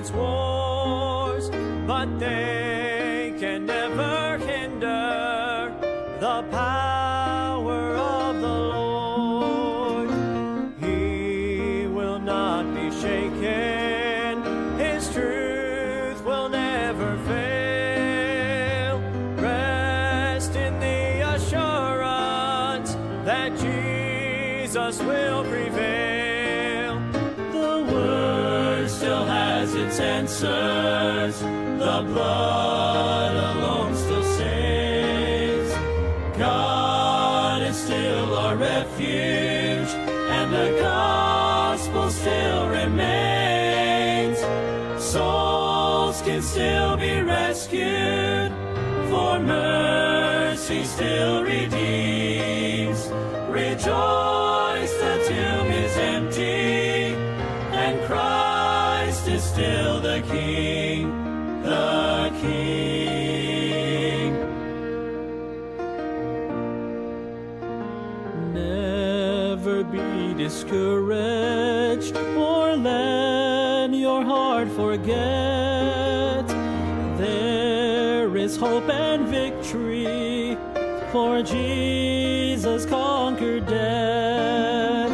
its wars, but they can never hinder the power of the Lord. He will not be shaken, His truth will never fail. Rest in the assurance that Jesus will prevail. The Word still has its answers, the blood alone still saves. God is still our refuge, and the gospel still remains. Souls can still be rescued, for mercy still redeems. Rejoice, the tomb is empty, and Christ is still the King, the King. Never be discouraged, or let your heart forget. There is hope and victory, for Jesus conquered death.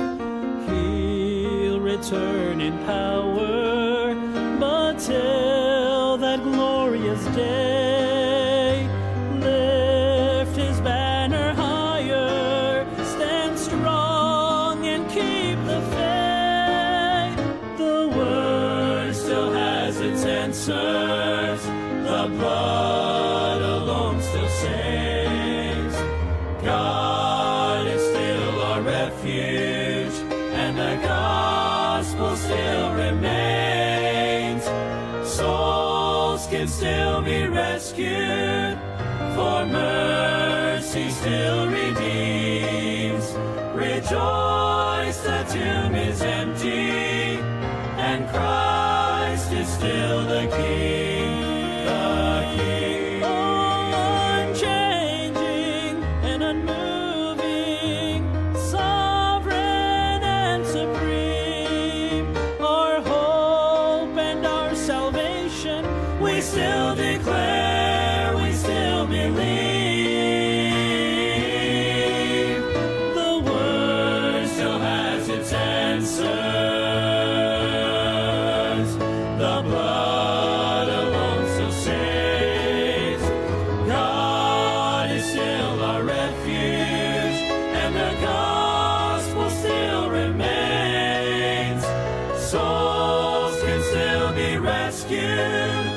He'll return in power, but till that glorious day, lift His banner higher, stand strong and keep the faith. The Word still has its answers, the blood alone still saves. God is still our refuge, and the gospel still remains. Souls can still be rescued, for mercy still redeems. Rejoice, the tomb is empty, and Christ is still the King, the King. Unchanging and unmoving, sovereign and supreme, our hope and our salvation, we still declare, we still believe. The Word still has its answers, the blood alone still saves. God is still our refuge, and the gospel still remains. Souls can still be rescued,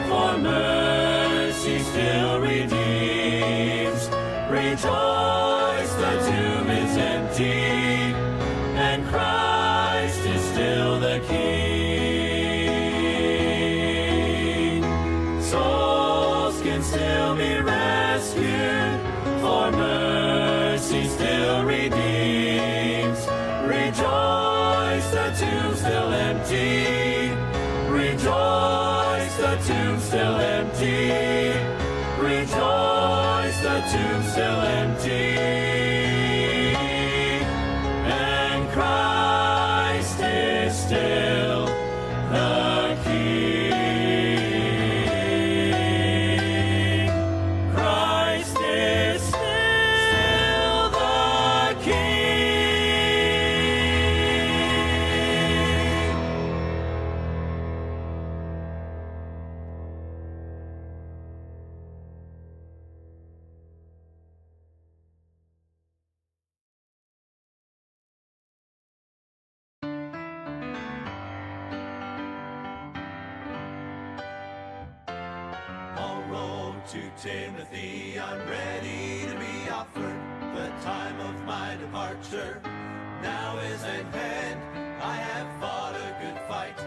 for mercy still redeems. Rejoice, the tomb is empty, and Christ is still the King. Souls can still be rescued, for mercy still redeems. Rejoice, the tomb still empty. Rejoice, the tomb still empty. Rejoice, the tomb still empty. And Christ is still the King. Christ is still the King. Paul wrote to Timothy, I'm ready to be offered. The time of my departure now is at hand. I have fought a good fight.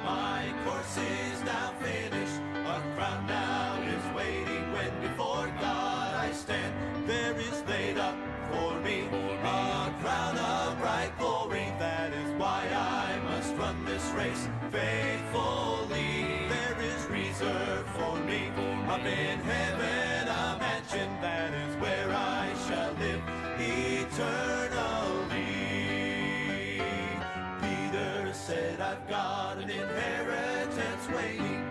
My course is now finished. A crown now is waiting when before God I stand. There is laid up for me a crown of bright glory. That is why I must run this race faithfully. There is reserved for me up in heaven a mansion. That is where I shall live eternally. Peter said, I've got an inheritance waiting.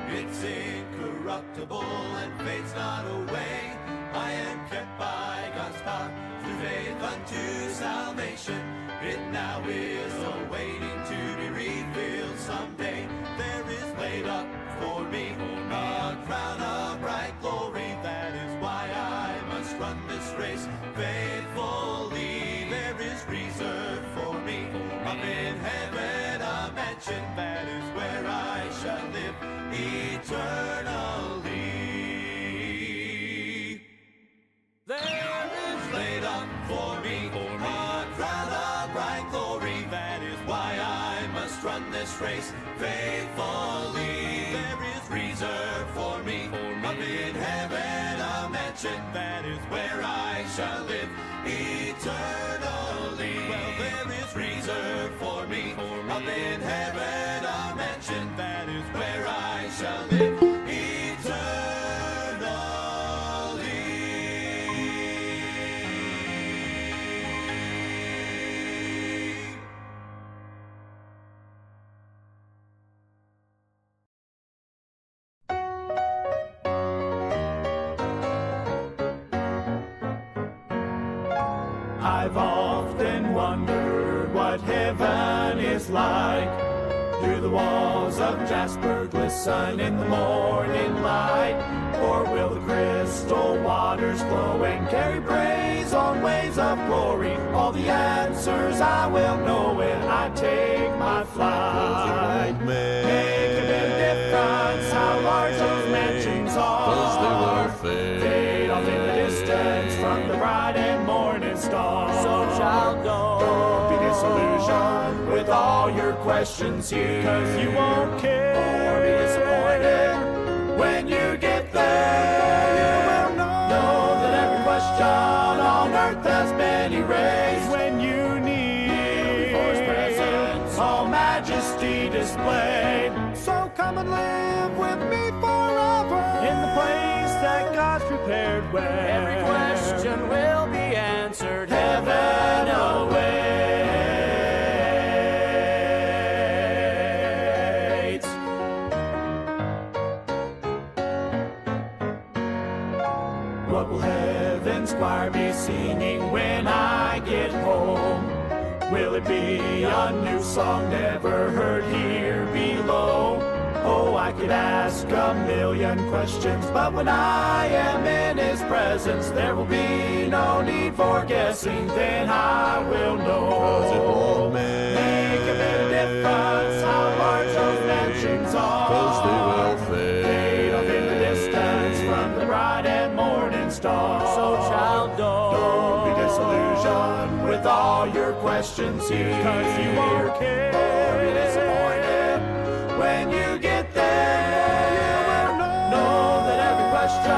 It's incorruptible and fades not away. I am kept by God's power through faith unto salvation. It now is awaiting to be revealed someday. There is laid up for me a crown of bright glory. That is why I must run this race faithfully. There is reserved for me up in heaven a mansion. That is where I shall live eternally. There is laid up for me a crown of bright glory. That is why I must run this race faithfully. There is reserved for me up in heaven a mansion. That is where I shall live eternally. Well, there is reserved for me up in heaven a mansion. That is where I shall live eternally. I've often wondered what heaven is like. Do the walls of jasper glisten in the morning light? Or will the crystal waters flow and carry praise on waves of glory? All the answers I will know when I take my flight. Make a bit of difference how large those mansions are. Fade off in the distance from the bright and morning star. So child, don't be disillusioned with all your questions here, 'cause you won't care or be disappointed when you get there. You will know that every question on earth has been erased when you need before His presence all majesty displayed. So come and live with me forever in the place that God's prepared, where every question will be answered. Heaven awaits. What will heaven's choir be singing when I get home? Will it be a new song never heard here below? Oh, I could ask a million questions, but when I am in His presence, there will be no need for guessing. Then I will know. 'Cause it won't make a bit of difference how large those mansions are. 'Cause they will fade off in the distance from the bright and morning star. So child, don't be disillusioned with all your questions here, 'cause you won't care or be disappointed when you get there. You will know that every question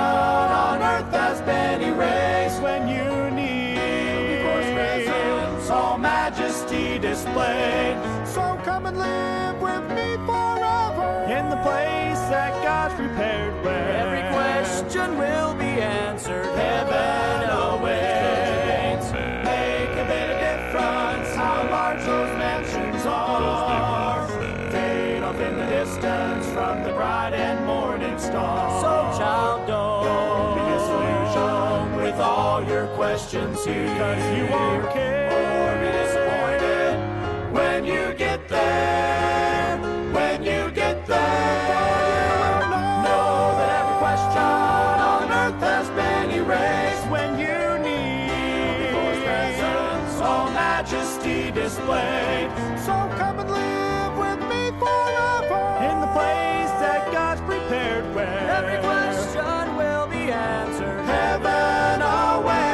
on earth has been erased when you need before His presence all majesty displayed. So come and live with me forever in the place that God's prepared, where every question will be answered. Heaven awaits. Make a bit of difference how large those mansions are. Fade off in the distance from the bright and morning star. So child, don't be disillusioned with all your questions here, 'cause you won't care or be disappointed when you get there. When you get there, know that every question on earth has been erased when you need before His presence all majesty displayed. So come and live with me forever in the place that God's prepared, where every question will be answered. Heaven awaits.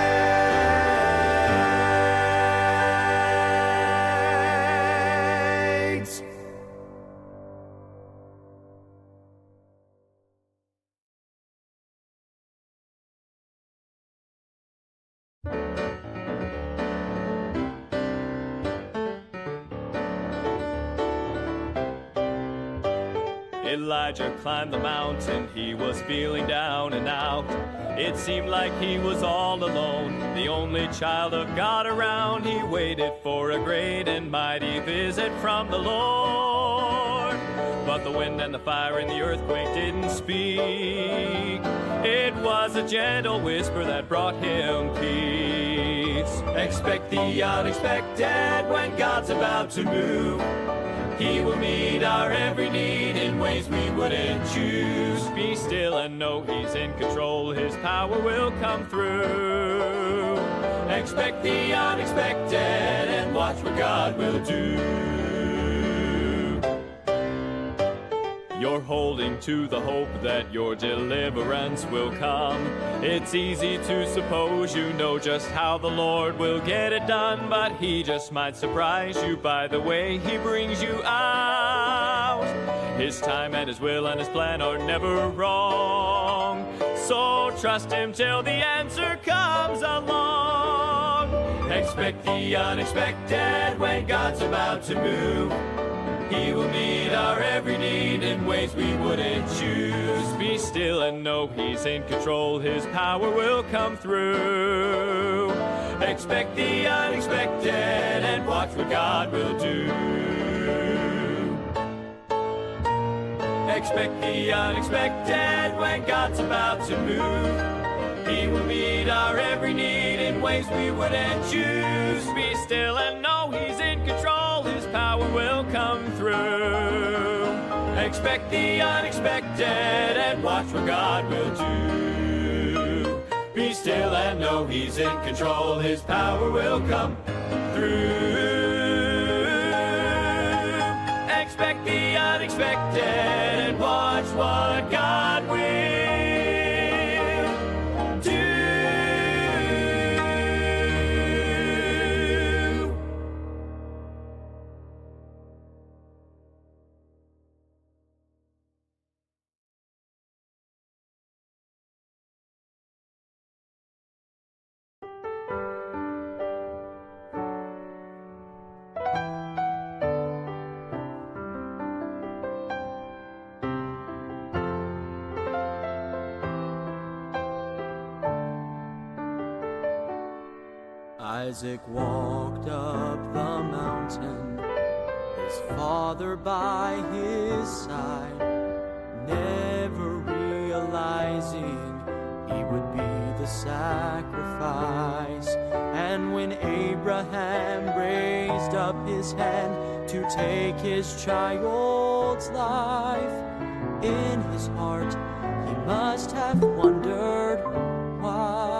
Elijah climbed the mountain, he was feeling down and out. It seemed like he was all alone, the only child of God around. He waited for a great and mighty visit from the Lord. but the wind and the fire and the earthquake didn't speak. It was a gentle whisper that brought him peace. Expect the unexpected when God's about to move. He will meet our every need in ways we wouldn't choose. Be still and know He's in control. His power will come through. Expect the unexpected and watch what God will do. You're holding to the hope that your deliverance will come. It's easy to suppose you know just how the Lord will get it done, but He just might surprise you by the way He brings you out. His time and His will and His plan are never wrong, so trust Him till the answer comes along. Expect the unexpected when God's about to move. He will meet our every need in ways we wouldn't choose. Be still and know He's in control. His power will come through. Expect the unexpected and watch what God will do. Expect the unexpected when God's about to move. He will meet our every need in ways we wouldn't choose. Be still and know He's in control. His power will come through. Expect the unexpected and watch what God will do. Be still and know He's in control. His power will come through. Expect the unexpected and watch what God will do. Isaac walked up the mountain, his father by his side, never realizing he would be the sacrifice. And when Abraham raised up his hand to take his child's life, in his heart he must have wondered why.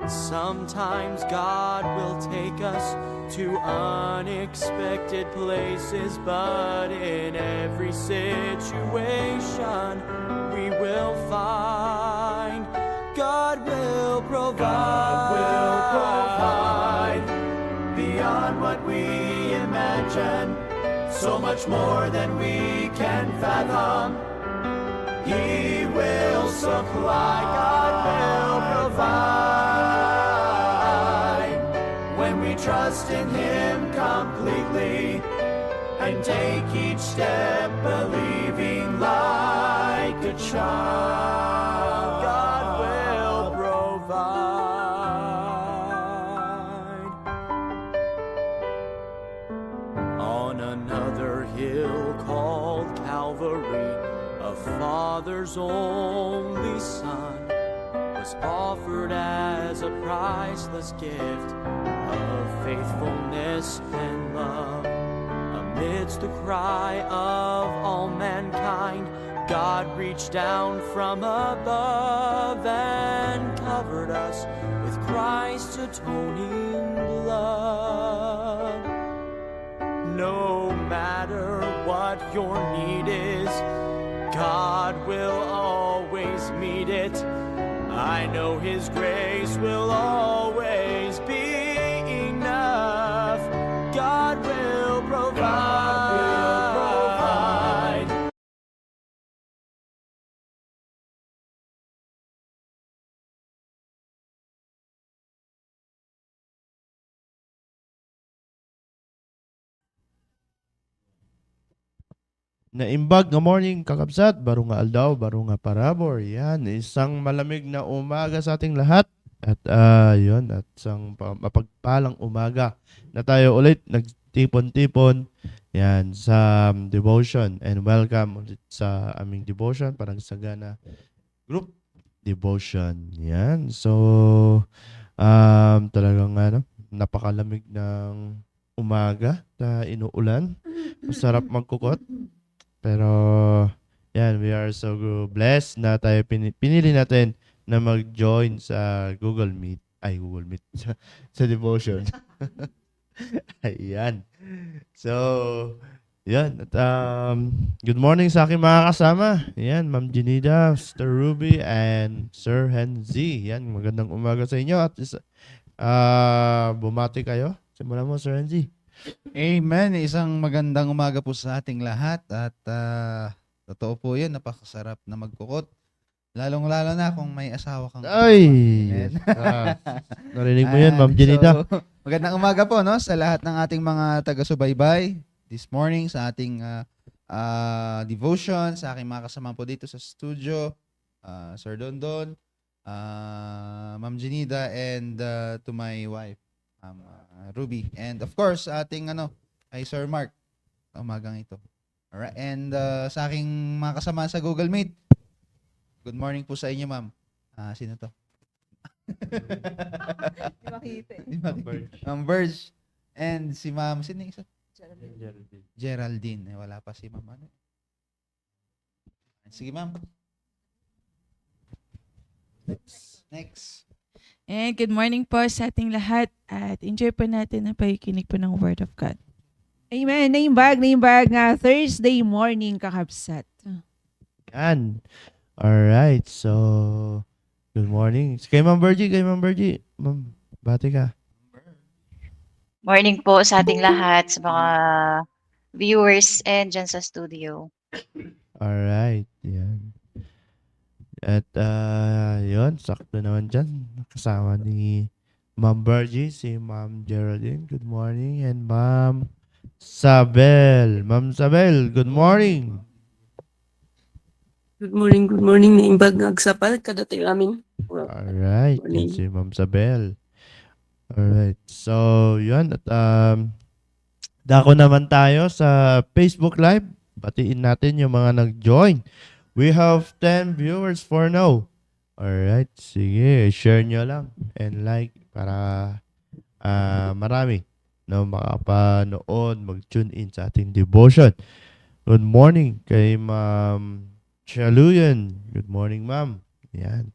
Sometimes God will take us to unexpected places, but in every situation we will find God will provide. God will provide beyond what we imagine, so much more than we can fathom. He will supply, God will provide, when we trust in Him completely and take each step believing like a child. God will provide. On another hill called Calvary, a father's only son was offered as a priceless gift of faithfulness and love. Amidst the cry of all mankind, God reached down from above and covered us with Christ's atoning blood. No matter what your need is, God will always meet it. I know His grace will always be enough. God will provide. God will provide. Naimbag nga morning kakabsat, baro nga aldaw, baro nga parabor. Yan, isang malamig na umaga sa ating lahat. At yun, at isang mapagpalang umaga na tayo ulit nagtipon-tipon. Yan, sa devotion. And welcome ulit sa aming devotion, parang sagana group devotion. Yan. So, talagang napakalamig ng umaga na inuulan. Masarap magkukot. Pero, yan, we are so blessed na tayo pinili natin na mag-join sa Google Meet. Ay, Google Meet. sa devotion. Ayan. So, yan. At, good morning sa aking mga kasama. Yan, Ma'am Janida, Sir Ruby, and Sir Henzi. Yan, magandang umaga sa inyo. At bumati kayo. Simulan mo, Sir Henzi. Amen. Isang magandang umaga po sa ating lahat at totoo po yun, napakasarap na magkukot. Lalong-lalo na kung may asawa kang Ay! Amen. Narinig mo yan, Ma'am Janida. So, magandang umaga po no sa lahat ng ating mga taga-subaybay this morning sa ating devotion, sa aking mga kasama po dito sa studio, Sir Dondon, Ma'am Janida, and to my wife, Ruby. And of course, sa ating ay Sir Mark, umagang ito. Alright, and sa aking mga kasama sa Google Meet, good morning po sa inyo, ma'am. Sino to? Di makita eh. Di ba? Ma'am Verge. And si ma'am, sino yung isa? Geraldine. Wala pa si ma'am. Sige, ma'am. Next. And good morning po sa ating lahat at enjoy po natin ang pakikinig po ng Word of God. Amen. Naimbag nga Thursday morning kakabsat. Yan. Alright. So, good morning. Kay Ma'am Bergie. Ma'am, bati ka. Morning po sa ating lahat, sa mga viewers and dyan sa studio. Alright. Yan. At, yun. Sakto naman dyan. Kasama ni Ma'am Bergie, si Ma'am Geraldine. Good morning. And Ma'am Sabel. Ma'am Sabel, good morning. Good morning. Naimbag nga agsapal kada tayo amin. Alright. Yan Morning. si Ma'am Sabel. Alright. So, yun. At, dako naman tayo sa Facebook Live. Batiin natin yung mga nag-join. We have 10 viewers for now. Alright. Sige, share nyo lang. And like para marami na makapanood, mag-tune in sa ating devotion. Good morning kay Ma'am Chaluyan. Good morning, Ma'am. Yan.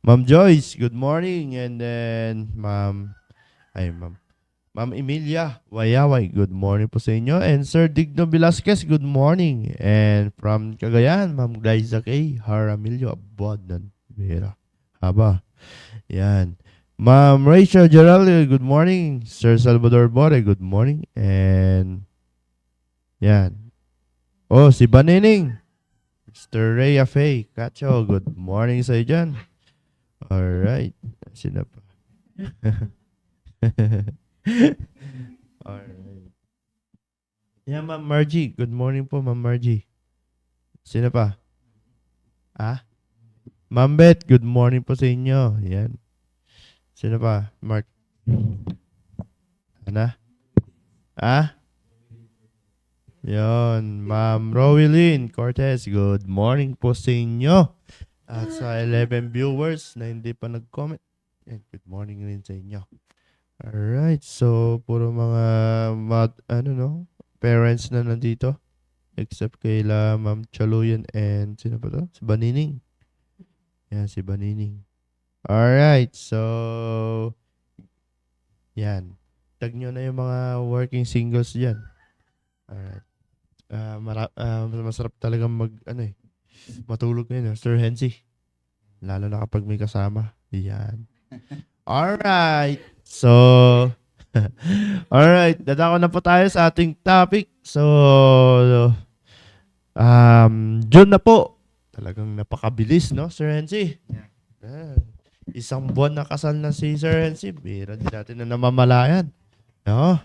Ma'am Joyce, good morning. And then, Ma'am Emilia Wayaway, good morning po sa inyo. And Sir Digno Velasquez, good morning. And from Cagayan, Ma'am Glyza K. Haramilio, abod ng Vera. Haba. Yan. Ma'am Rachel Geraldo, good morning. Sir Salvador Bore, good morning. And, yan. Oh, si Banining. Mr. Rhea Faye Cacho, good morning sa iyo dyan. Alright. Sino pa? Alright. Yeah, Ma'am Margie. Good morning po, Ma'am Margie. Sino pa? Ma'am Beth, good morning po sa inyo. Yan. Sino pa? Mark. Ano? Yon, Ma'am Rowelyn Cortez, good morning po sa inyo. At sa 11 viewers na hindi pa nag-comment, good morning rin sa inyo. Alright, so puro mga parents na nandito. Except kay Ma'am Chaluyan and sino pa to? Si Banining. Yan, si Banining. Alright, so yan. Tag nyo na yung mga working singles dyan. Alright. Masarap talaga matulog ngayon, Sir Hensi. Lalo na kapag may kasama. Yan. Alright. So, alright. Dadako na po tayo sa ating topic. So, June na po. Talagang napakabilis, no, Sir Hensi? Yeah. Isang buwan na kasal na si Sir Hensi. Bira din natin na namamalayan. No?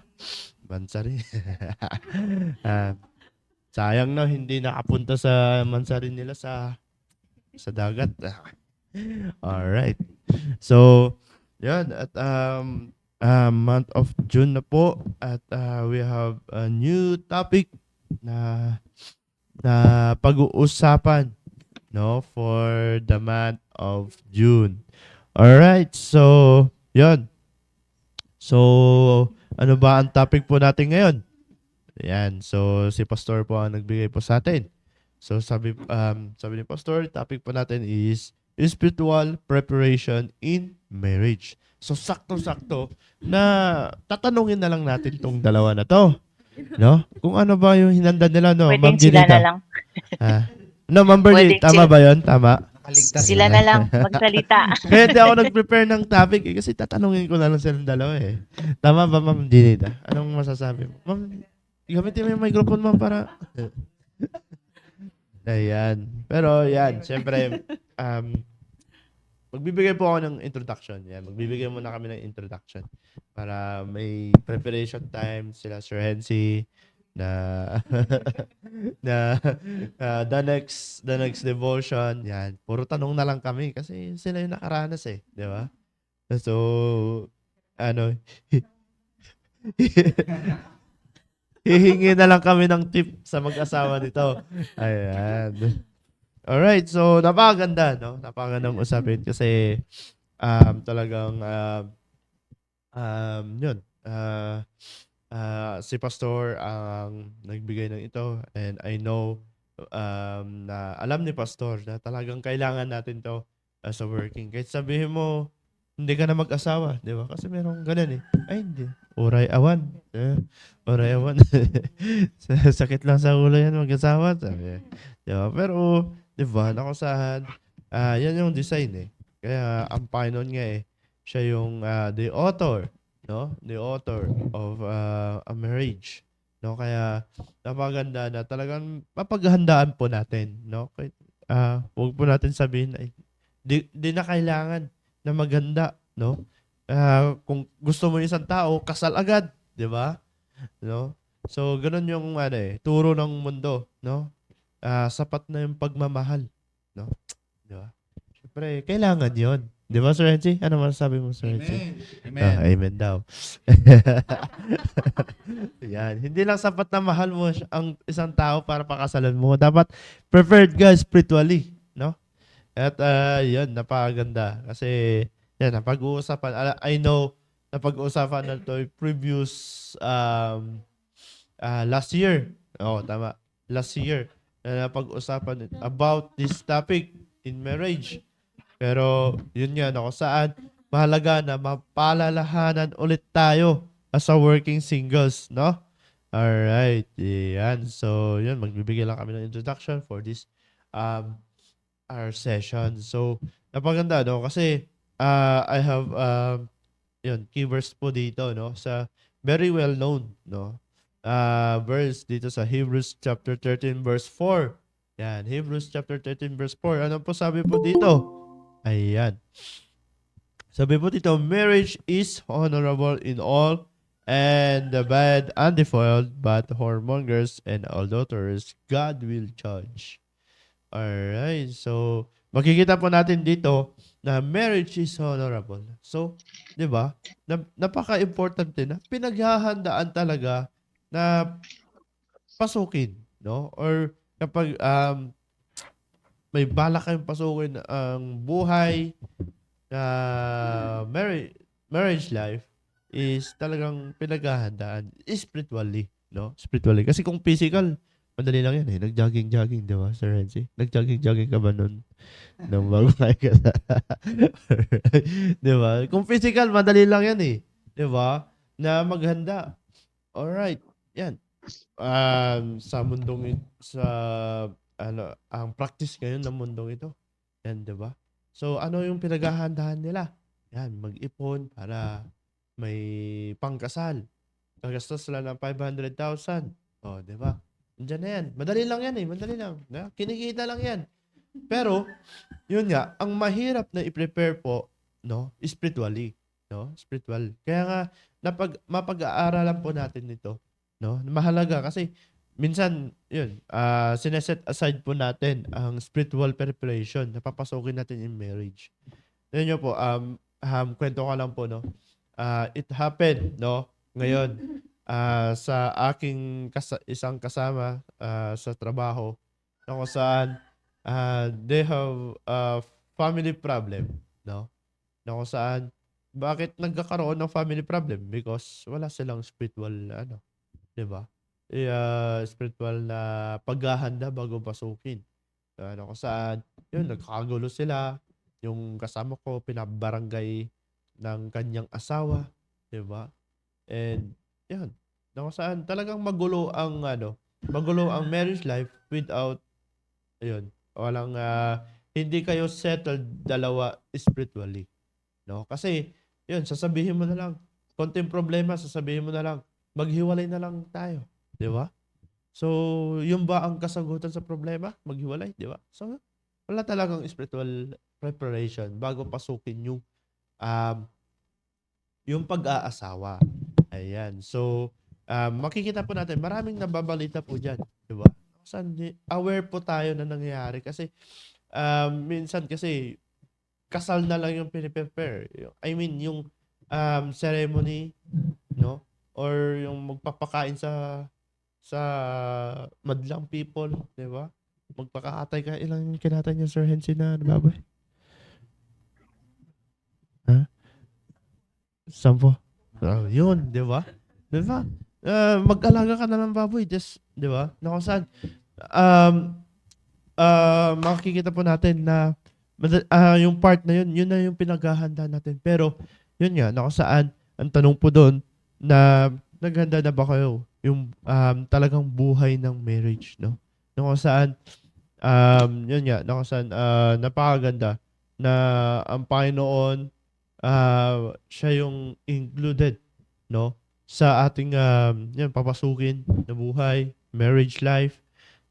Bansa rin. Sayang no, hindi nakapunta sa mansa rin nila sa dagat. Alright. So, yan. At month of June na po at we have a new topic na pag-uusapan, no, for the month of June. All right, so yun. So ano ba ang topic po natin ngayon? Ayan, so si Pastor po ang nagbigay po sa atin. So sabi ni Pastor, topic po natin is spiritual preparation in marriage. So sakto-sakto na tatanungin na lang natin tong dalawa na to. No? Kung ano ba yung hinanda nila, no? Pwedeng Ma'am sila Jenita. na lang. No, Ma'am Bernie, Pwedeng tama sila- ba yun? Tama. Nakaligtas Sila na lang magsalita. Kaya hindi ako nag-prepare ng topic kasi tatanungin ko na lang silang dalawa eh. Tama ba, Ma'am Jenita? Anong masasabi mo? Ma'am, gamitin mo yung microphone, Ma'am, para... Ayan. Pero yan, syempre, magbibigay po ako ng introduction. Yan, magbibigay muna kami ng introduction para may preparation time sila Sir Hensi na the next devotion. Yan, puro tanong na lang kami kasi sila yung nakaranas eh, di ba? So, ano, hihingi na lang kami ng tip sa mag-asawa nito. Ayan. Alright, so napakaganda, no? Napakagandang usapin kasi talagang yun. Si Pastor ang nagbigay ng ito and I know na alam ni Pastor na talagang kailangan natin to as a working. Kahit sabihin mo hindi ka na mag-asawa, di ba? Kasi merong ganun eh. Ay, hindi. Uray awan. Uray awan. Sakit lang sa ulo yan mag-asawa. Sabi. Di ba? Pero, di ba, nakusahan, yan yung design eh. Kaya, ang Panginoon nga eh, siya yung the author, no? The author of a marriage. No? Kaya, napaganda na talagang mapaghandaan po natin, no? Huwag po natin sabihin ay, di na kailangan na maganda, no? Kung gusto mo isang tao, kasal agad, 'di ba? No? So, ganun yung turo ng mundo, no? Sapat na yung pagmamahal, no? 'Di ba? Syempre, kailangan 'yon. 'Di ba, Sir Reggie? Ano masasabi mo, Sir Reggie? Amen. Amen daw. Yan. Hindi lang sapat na mahal mo ang isang tao para pakasalan mo. Dapat preferred ka spiritually, no? At yun, napakaganda. Kasi, yan, napag-uusapan. I know, napag-uusapan na ito previous last year. Oo, tama. Last year. Na napag-uusapan about this topic in marriage. Pero, yun nga, no, saan mahalaga na mapalalahanan ulit tayo as a working singles, no? Alright, yan. So, yun, magbibigay lang kami ng introduction for this our session. So, napaganda, no? Kasi, I have, yun, keywords po dito, no? Sa very well known, no? Verse dito sa Hebrews chapter 13 verse 4. Yan, Hebrews chapter 13 verse 4. Ano po sabi po dito? Ayan. Sabi po dito, marriage is honorable in all, and the bad undefiled, but whoremongers and adulterers God will judge. Alright, so makikita po natin dito na marriage is honorable. So, di ba? Napaka-importante na pinaghahandaan talaga na pasukin, no? Or kapag may balak kayong pasukin ang buhay na marriage life is talagang pinaghahandaan spiritually, no? Spiritually. Kasi kung physical, madali lang yan eh. Nag-jogging-jogging, di ba, Sir Renzi? Nag-jogging-jogging ka ba nun? Nung bago kayo ka na? Di ba? Kung physical, madali lang yan eh. Di ba? Na maghanda. Alright. Yan. Sa mundong ang practice ngayon ng mundong ito. Yan, di ba? So, ano yung pinaghahandaan nila? Yan, mag-ipon para may pangkasal. Gagastos sila ng 500,000. O, di ba? Diyan na yan. Madali lang yan eh. Madali lang. Na? Kinikita lang yan. Pero, yun nga, ang mahirap na i-prepare po, no, spiritually. No? Spiritual. Kaya nga, mapag-aaralan po natin ito. No? Mahalaga kasi, minsan, yun, sineset aside po natin ang spiritual preparation na papasokin natin in marriage. Yun nyo po, kwento ko lang po, no? it happened, no? Ngayon, sa aking isang kasama sa trabaho, na kung saan they have a family problem, no? Na kung saan, bakit nagkakaroon ng family problem? Because wala silang spiritual, 'di ba? Spiritual na paghahanda bago pasukin. Kung saan, yun, nagkakagulo sila. Yung kasama ko, pinabarangay ng kanyang asawa, 'di ba? And, yun, na kung saan talagang magulo ang marriage life without, ayun, walang, hindi kayo settled dalawa spiritually. No? Kasi, yun, sasabihin mo na lang, konting problema, sasabihin mo na lang, maghiwalay na lang tayo. Di ba? So, yun ba ang kasagutan sa problema? Maghiwalay, di ba? So, wala talagang spiritual preparation bago pasukin um, yung pag-aasawa. Ayan. So, makikita po natin, maraming nababalita po dyan. Di ba? Saan, aware po tayo na nangyayari kasi minsan kasi kasal na lang yung piniprepare. I mean, yung ceremony, no? Or yung magpapakain sa madlang people, di ba? Magpakakatay ka. Ilang kinatay niya, Sir Hensi, na baboy? Ha? 10. Oh, yun, di ba? Di ba? Mag-alaga ka na ng baboy. Just, di ba? Na kung saan, makikita po natin na yung part na yun na yung pinaghahanda natin. Pero, yun nga, na kung saan, ang tanong po doon, na naghanda na ba kayo yung talagang buhay ng marriage, no? Na kung saan, yun nga, na kung saan, napakaganda na ang Panginoon, siya yung included, no? Sa ating, yan, papasukin na buhay, marriage life.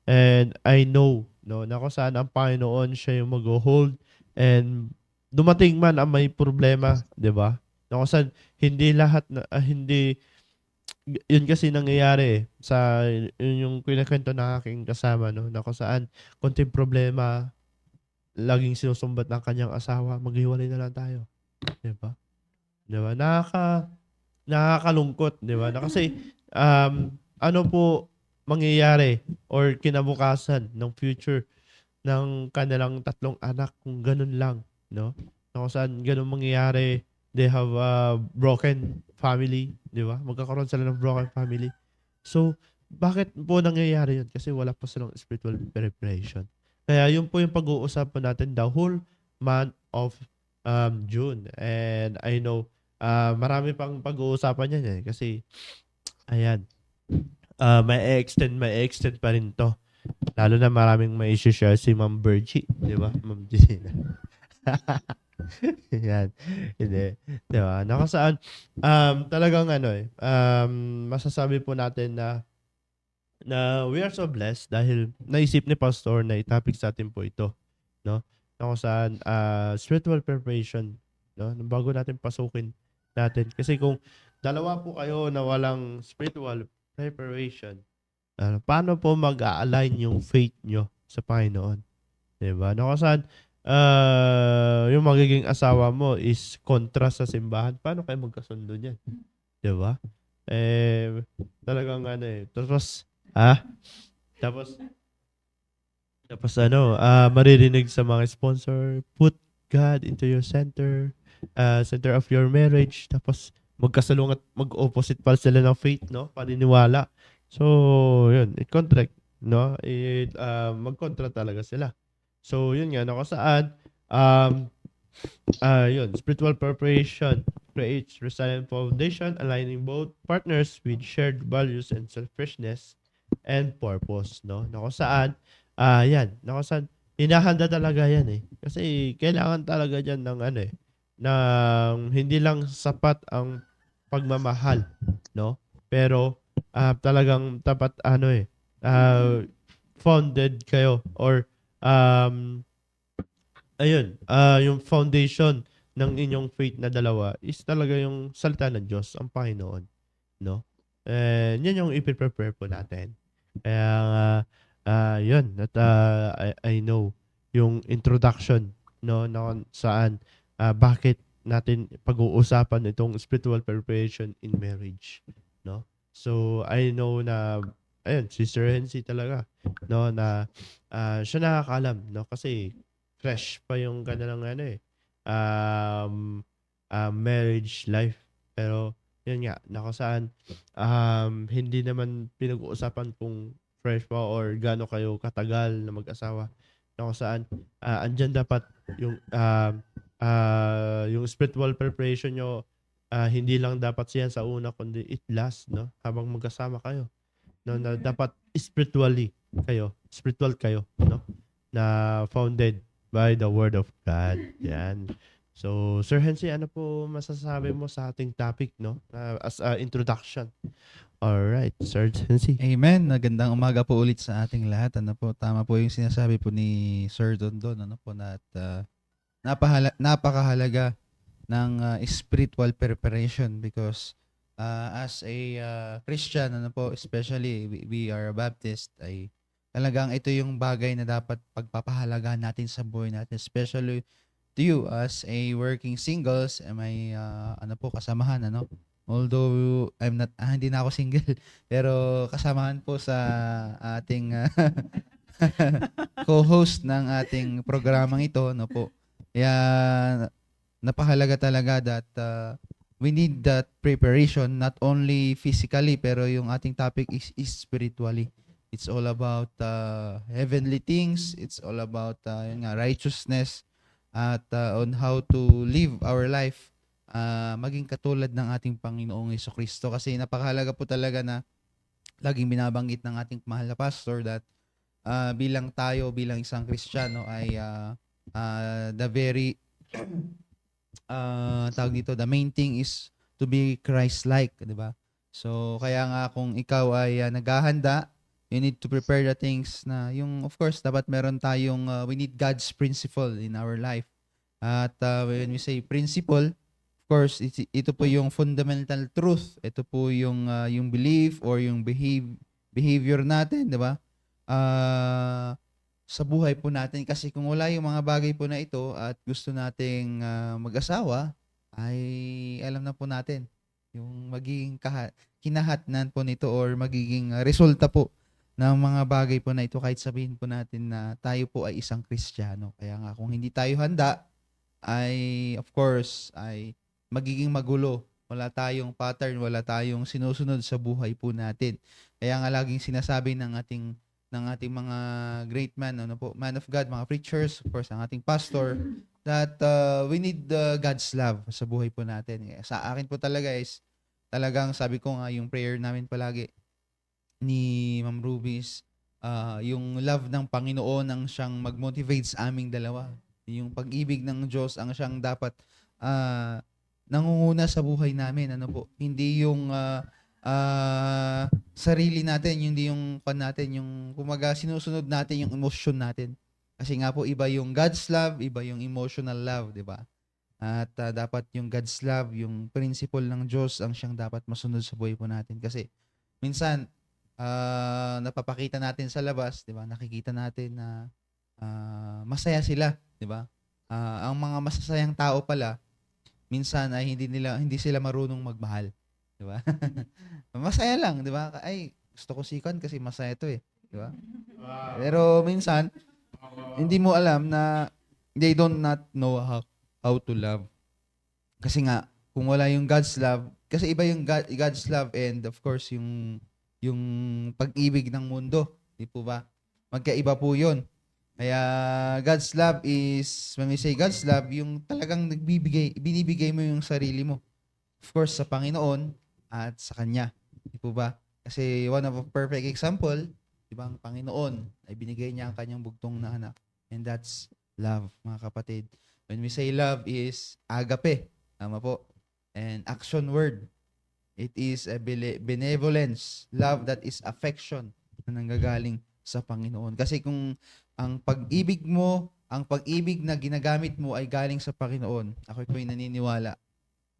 And I know, no, na kung saan ang Panginoon siya yung mag-hold and dumating man ang may problema, 'di ba? Na kung saan hindi lahat na hindi yun kasi nangyayari sa yun yung kinukuwento ng aking kasama, no, na kung saan konting problema laging sinusumbat ng kanyang asawa, maghiwalay na lang tayo, 'di ba? 'Di ba? Nakakalungkot, 'di ba? Na kasi ano po mangyayari or kinabukasan ng future ng kanilang 3 anak kung ganun lang, no? Na kung saan ganun mangyayari, they have a broken family, 'di ba? Magkakaroon sila ng broken family. So, bakit po nangyayari 'yun? Kasi wala pa silang spiritual preparation. Kaya yun po yung pag-uusapan natin the whole month of June. And I know marami pang pag-uusapan yan eh. Kasi, ayan, may extend pa rin to. Lalo na maraming may share si Ma'am Bergie, di ba? Ma'am Gina. Yan. Hindi. Di ba? Nakasaan, talagang masasabi po natin na we are so blessed dahil naisip ni Pastor na i-topic sa atin po ito, no? Na kung saan spiritual preparation, no? Bago natin pasukin natin. Kasi kung dalawa po kayo na walang spiritual preparation, paano po mag-a-align yung faith nyo sa Panginoon? Diba? Na kung saan yung magiging asawa mo is kontra sa simbahan, paano kayo magkasundo niyan? Diba? Talagang tapos maririnig sa mga sponsor, put God into your center of your marriage. Tapos magkasalungat, mag-opposite pa sila ng faith, no? Paniniwala. So, yun, contract, no? Mag-contra talaga sila. So, yun nga, no? Saan, yun, spiritual preparation creates resilient foundation, aligning both partners with shared values and selfishness and purpose, no? Na kung saan, yan, na kung saan, hinahanda talaga yan eh. Kasi kailangan talaga dyan ng ng hindi lang sapat ang pagmamahal, no? Pero talagang tapat founded kayo or yung foundation ng inyong faith na dalawa is talaga yung salita ng Diyos, ang Panginoon, no? And yan yung i-prepare po natin. Kaya yun, at I know yung introduction, no, na saan bakit natin pag-uusapan itong spiritual preparation in marriage, no? So I know na ayun, si Sir Hensi talaga, no, na siya nakakaalam, no, kasi fresh pa yung kanilang ano eh, marriage life. Pero yun nga, na kung saan hindi naman pinag-uusapan kung fresh pa or gaano kayo katagal na mag-asawa. Na kung saan andyan dapat yung spiritual preparation nyo, hindi lang dapat siya sa una kundi it lasts, no, habang magkasama kayo, no, na dapat spiritual kayo, no, na founded by the word of God. Yan. So Sir Hensi, ano po masasabi mo sa ating topic, no, as a introduction? All right, Sir Hensi. Amen. Magandang umaga po ulit sa ating lahat. Ano po, tama po yung sinasabi po ni Sir Dondon, ano po, na at, napakahalaga ng spiritual preparation because as a Christian, ano po, especially we are a Baptist, ay talagang ito yung bagay na dapat pagpapahalagahan natin sa buhay natin, especially to you as a working singles, may ano po, kasamahan, ano. Although I'm not hindi na ako single, pero kasamahan po sa ating co-host ng ating programang ito, no po. Kaya napahalaga talaga that we need that preparation not only physically pero yung ating topic is spiritually. It's all about heavenly things, it's all about yun nga, righteousness at on how to live our life maging katulad ng ating Panginoong Jesucristo, kasi napakahalaga po talaga na laging binabanggit ng ating mahal na pastor that bilang isang Kristiyano ay the very tawag dito, the main thing is to be Christ-like, di ba? So kaya nga kung ikaw ay naghahanda, you need to prepare the things na yung, of course, dapat meron tayong we need God's principle in our life. At when we say principle, of course, ito po yung fundamental truth. Ito po yung belief or yung behavior natin, di ba? Sa buhay po natin. Kasi kung wala yung mga bagay po na ito at gusto nating mag-asawa, ay alam na po natin yung magiging kinahatnan po nito or magiging resulta po ng mga bagay po na ito, kahit sabihin po natin na tayo po ay isang Kristiyano. Kaya nga kung hindi tayo handa, ay of course ay magiging magulo. Wala tayong pattern, wala tayong sinusunod sa buhay po natin. Kaya nga laging sinasabi ng ating mga great man, ano po, man of God, mga preachers, of course, ang ating pastor, that we need God's love sa buhay po natin. Sa akin po talaga is, talagang sabi ko nga, yung prayer namin palagi ni Ma'am Ruby is, yung love ng Panginoon ang siyang mag-motivate sa aming dalawa. Yung pag-ibig ng Diyos ang siyang dapat nangunguna sa buhay namin, ano po. Hindi yung sarili natin, hindi yung natin, yung kumaga sinusunod natin yung emotion natin. Kasi nga po iba yung God's love, iba yung emotional love, di ba? At dapat yung God's love, yung principle ng Diyos ang siyang dapat masunod sa buhay po natin. Kasi minsan napapakita natin sa labas, di ba? Nakikita natin na masaya sila, di ba? Ang mga masasayang tao pala minsan ay hindi sila marunong magmahal, di ba? Masaya lang, di ba? Ay, gusto ko sikan kasi masaya to eh, di ba? Pero minsan hindi mo alam na they don't not know how to love. Kasi nga kung wala yung God's love, kasi iba yung God's love and of course yung pag-ibig ng mundo, di po ba? Magkaiba po 'yon. Kaya God's love is, when we say God's love, yung talagang binibigay mo yung sarili mo. Of course, sa Panginoon at sa Kanya. Di po ba? Kasi one of a perfect example, di ba, ang Panginoon ay binigay niya ang kanyang bugtong na anak. And that's love, mga kapatid. When we say love is agape, tama po. And action word. It is a benevolence, love that is affection na nanggagaling sa Panginoon. Kasi kung ang pag-ibig mo, ang pag-ibig na ginagamit mo ay galing sa Panginoon, ako po'y naniniwala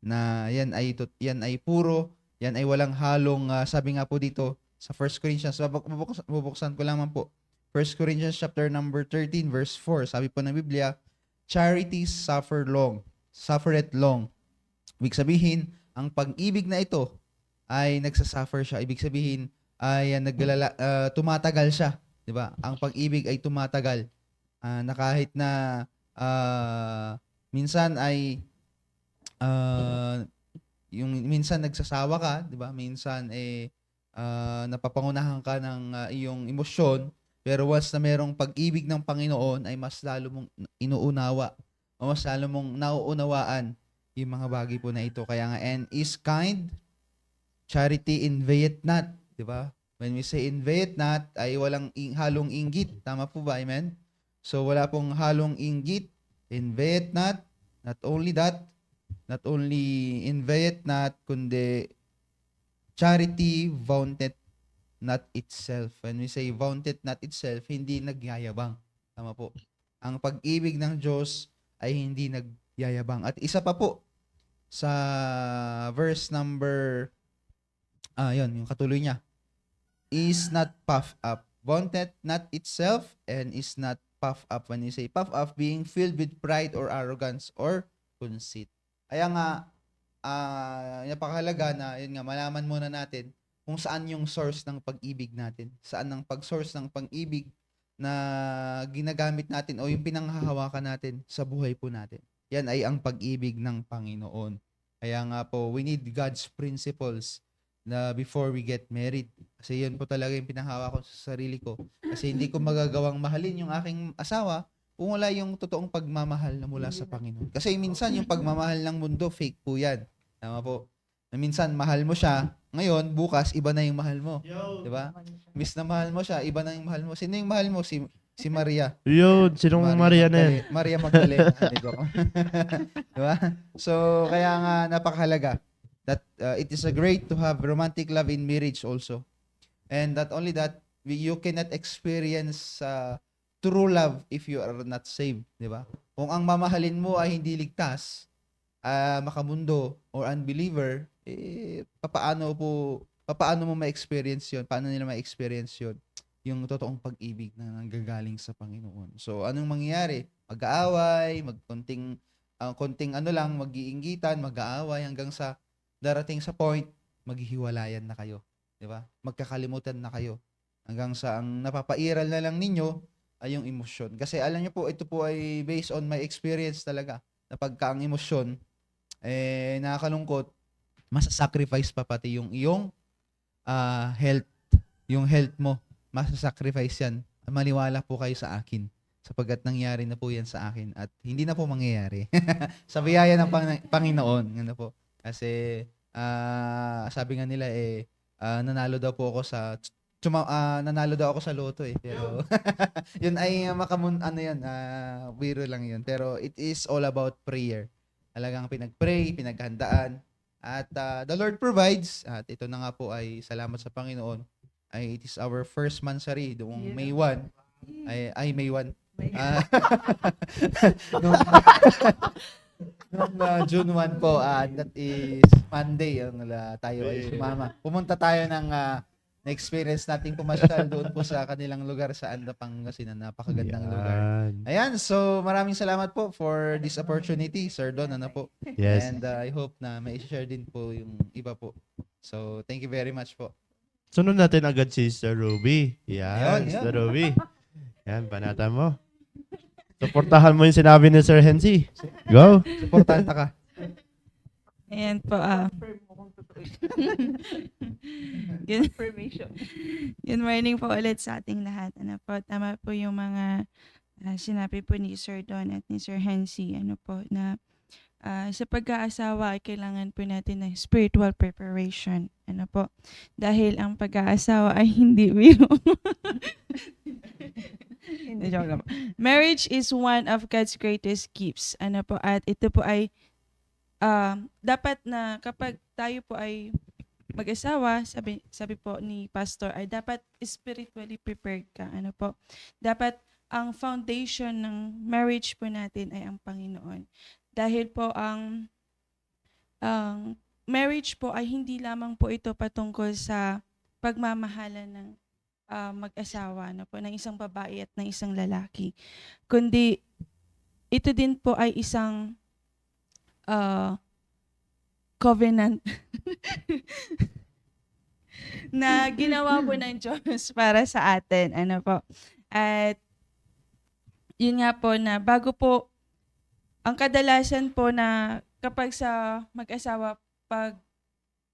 na yan ay puro, yan ay walang halong, sabi nga po dito sa 1 Corinthians, bubuksan ko lamang po. 1 Corinthians chapter number 13 verse 4, sabi po ng Biblia, charities suffer long suffereth long. Ibig sabihin, ang pag-ibig na ito ay nagsasuffer siya. Ibig sabihin ay tumatagal siya, 'di ba? Ang pag-ibig ay tumatagal. Na kahit na minsan ay yung minsan nagsasawa ka, 'di ba? Minsan napapangunahan ka ng iyong emosyon, pero once na merong pag-ibig ng Panginoon ay mas lalo mong inuunawa o mas lalo mong nauunawaan yung mga bagay po na ito. Kaya nga, and is kind, charity inveight not, 'di ba? When we say inveight not, ay walang halong inggit. Tama po ba? Amen? So wala pong halong inggit. Inveight not. Not only that, not only inveight not, kundi charity vaunteth not itself. When we say vaunteth not itself, hindi nagyayabang. Tama po. Ang pag-ibig ng Diyos ay hindi nagyayabang. At isa pa po, sa verse number, yung katuloy niya, is not puffed up. Vaunteth not itself and is not puffed up. When you say puffed up, being filled with pride or arrogance or conceit. Kaya nga, napakahalaga na, yun nga, malaman muna natin kung saan yung source ng pag-ibig natin. Saan ang pag-source ng pag-ibig na ginagamit natin o yung pinanghahawakan natin sa buhay po natin. Yan ay ang pag-ibig ng Panginoon. Kaya nga po, we need God's principles na before we get married. Kasi yun po talaga yung pinahawak ko sa sarili ko. Kasi hindi ko magagawang mahalin yung aking asawa kung wala yung totoong pagmamahal na mula sa Panginoon. Kasi minsan yung pagmamahal ng mundo, fake po yan. Tama po. Na minsan, mahal mo siya, ngayon, bukas, iba na yung mahal mo. Diba? Miss na mahal mo siya, iba na yung mahal mo. Sino yung mahal mo? Si Maria. Yun, sinong Maria na yan? Maria Magdalena. Diba? So, kaya nga, napakahalaga that it is a great to have romantic love in marriage also. And not only that, you cannot experience true love if you are not saved, di ba? Kung ang mamahalin mo ay hindi ligtas, makamundo or unbeliever, paano mo ma-experience 'yon? Paano nila ma-experience 'yon? Yung totoong pag-ibig na nanggagaling sa Panginoon. So, anong mangyayari? Mag-aaway, konting mag-iinggitan, mag-aaway hanggang sa darating sa point, maghihiwalayan na kayo, di ba? Magkakalimutan na kayo hanggang sa ang napapairal na lang ninyo ay yung emosyon. Kasi alam niyo po, ito po ay based on my experience talaga. Na pagka ang emosyon, nakakalungkot, masasacrifice pa pati yung iyong health. Yung health mo, masasacrifice yan. Maniwala po kayo sa akin. Sapagkat nangyari na po yan sa akin at hindi na po mangyayari. Sa biyaya ng Panginoon. Ano po. Kasi sabi nga nila nanalo daw po ako sa nanalo daw ako sa loto pero yun ay biro lang yun. Pero it is all about prayer. Talagang pinag-pray, pinaghandaan at the Lord provides at ito na nga po ay salamat sa Panginoon ay it is our first mansari noong May 1 ay May 1 noong June 1 po that is Monday tayo ay sumama. Pumunta tayo ng na-experience nating pumasyal doon po sa kanilang lugar sa Anda, Pangasinan. Napakagandang lugar. Ayan, so maraming salamat po for this opportunity, Sir Don. Ano po? Yes. And I hope na may share din po yung iba po. So, thank you very much po. Sunod natin agad si Sister Ruby. Yan, Ayun, Sister Ruby. Yan, panata mo. Suportahan mo yung sinabi ni Sir Hensi. Go. Suportanta ka. Ayan po. Good morning po ulit sa ating lahat. Ano po, tama po yung mga sinabi po ni Sir Don at ni Sir Hensi. Ano po, na sa pag-aasawa ay kailangan po natin ng spiritual preparation. Ano po, dahil ang pag-aasawa ay hindi biro. Marriage is one of God's greatest gifts. Ano po, at ito po ay dapat na kapag tayo po ay mag-asawa, sabi po ni Pastor, ay dapat spiritually prepared ka. Ano po? Dapat ang foundation ng marriage po natin ay ang Panginoon. Dahil po ang marriage po ay hindi lamang po ito patungkol sa pagmamahalan ng mag-asawa, ano po, ng isang babae at ng isang lalaki. Kundi ito din po ay isang covenant na ginawa po ng Diyos para sa atin. Ano po? At yun nga po na bago po, ang kadalasan po na kapag sa pag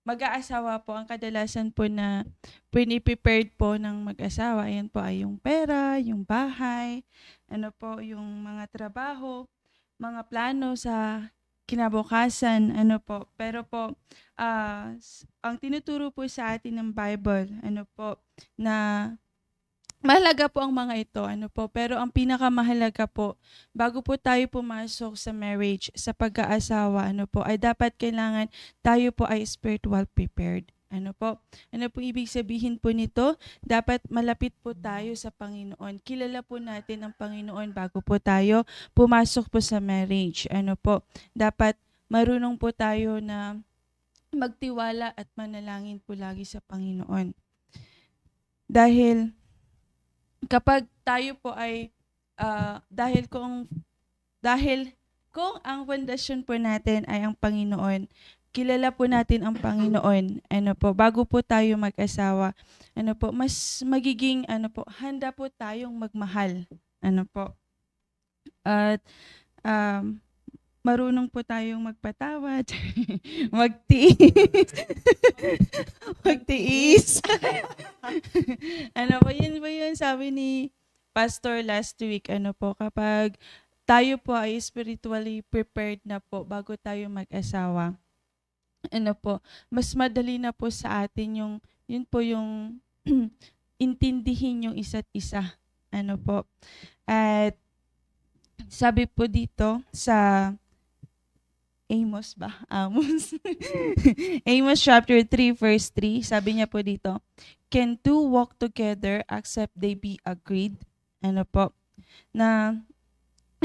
mag-aasawa po, ang kadalasan po na piniprepared po ng mag-asawa, ayan po ay yung pera, yung bahay, ano po, yung mga trabaho, mga plano sa kinabukasan, ano po. Pero po, ang tinuturo po sa atin ng Bible, ano po, na mahalaga po ang mga ito, ano po. Pero ang pinakamahalaga po, bago po tayo pumasok sa marriage, sa pag-aasawa, ano po, ay dapat kailangan tayo po ay spiritual prepared. Ano po? Ano po ibig sabihin po nito? Dapat malapit po tayo sa Panginoon. Kilala po natin ang Panginoon bago po tayo pumasok po sa marriage. Ano po? Dapat marunong po tayo na magtiwala at manalangin po lagi sa Panginoon. Dahil kapag tayo po ay dahil kung ang fundasyon po natin ay ang Panginoon, kilala po natin ang Panginoon, ano po, bago po tayo mag-asawa, ano po, mas magiging handa po tayong magmahal, ano po. At marunong po tayong magpatawad, magtiis. Magtiis. Ano po, yun po yun sabi ni Pastor last week, ano po, kapag tayo po ay spiritually prepared na po bago tayo mag-asawa, ano po, mas madali na po sa atin yun po yung intindihin yung isa't isa. Ano po. At sabi po dito sa Amos ba? Amos. Amos chapter 3 verse 3, sabi niya po dito, can two walk together except they be agreed? Ano po? Na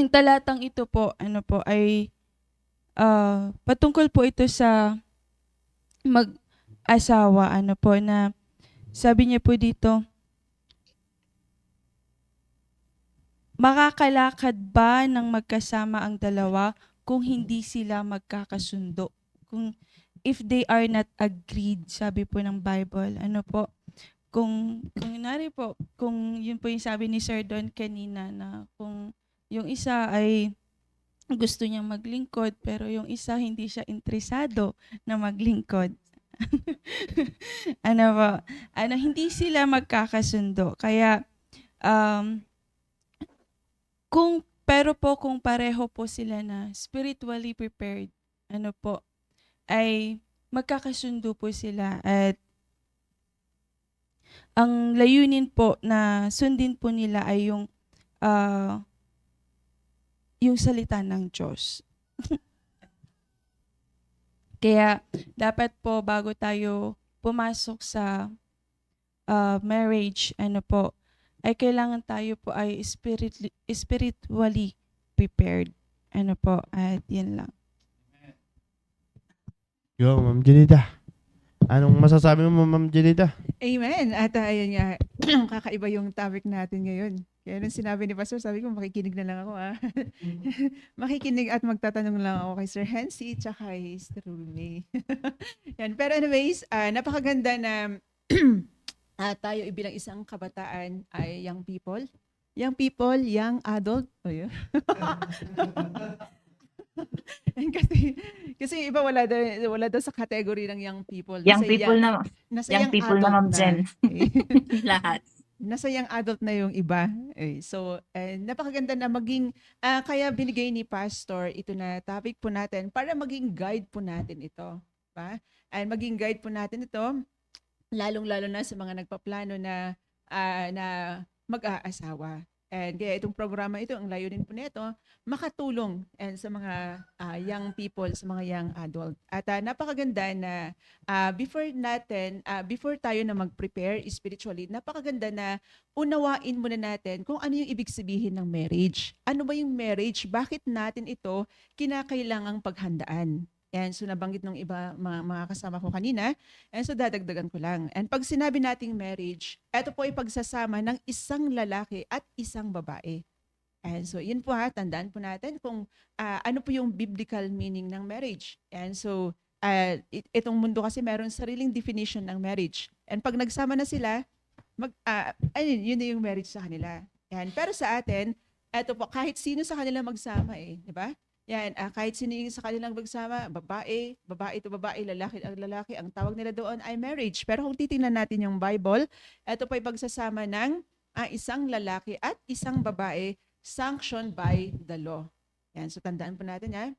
ang talatang ito po, ano po, ay patungkol po ito sa mag-asawa, ano po, na sabi niya po dito, makakalakad ba ng magkasama ang dalawa kung hindi sila magkakasundo? If they are not agreed, sabi po ng Bible, ano po, kung yun po yung sabi ni Sir Don kanina, na kung yung isa ay gusto niyang maglingkod, pero yung isa hindi siya interesado na maglingkod. Ano po, hindi sila magkakasundo. Kaya, kung pareho po sila na spiritually prepared, ano po, ay magkakasundo po sila, at ang layunin po na sundin po nila ay yung salita ng Diyos. Kaya dapat po bago tayo pumasok sa marriage, ano po, ay kailangan tayo po ay spiritually prepared. Ano po, at yan lang. Yo, Ma'am Janita. Anong masasabi mo, Ma'am Janita? Amen. At ayun nga, kakaiba yung topic natin ngayon. Kaya nung sinabi ni Pastor, sabi ko makikinig na lang ako. Makikinig at magtatanong lang ako kay Sir Hensi tsaka kay Sister Rumi. Yan. Pero anyways, napakaganda na tayo bilang isang kabataan ay young people. Young people, young adult. Oh, yeah. kasi yung iba wala daw sa category ng young people. Young people na, young people na, Ma'am Jen. Lahat. Nasa young adult na yung iba. So, napakaganda na maging, kaya binigay ni Pastor ito na topic po natin para maging guide po natin ito. Pa? And maging guide po natin ito, lalong-lalo na sa mga nagpaplano na mag-aasawa. And kaya itong programa ito, ang layunin po nito, makatulong sa mga young people, sa mga young adult. At napakaganda na before tayo na mag-prepare spiritually, napakaganda na unawain muna natin kung ano yung ibig sabihin ng marriage. Ano ba yung marriage? Bakit natin ito kinakailangang paghandaan? And so nabanggit ng iba mga kasama ko kanina, and so dadagdagan ko lang. And pag sinabi nating marriage, ito po ay pagsasama ng isang lalaki at isang babae. And so, yun po tandaan po natin kung ano po yung biblical meaning ng marriage. And so, itong mundo kasi meron sariling definition ng marriage. And pag nagsama na sila, yun na yung marriage sa kanila. Yan. Pero sa atin, eto po, kahit sino sa kanila magsama di ba? Yan, kahit sino yung sa kanilang magsama, babae to babae, lalaki, ang tawag nila doon ay marriage. Pero kung titingnan natin yung Bible, eto po ay pagsasama ng isang lalaki at isang babae sanctioned by the law. Yan, so tandaan po natin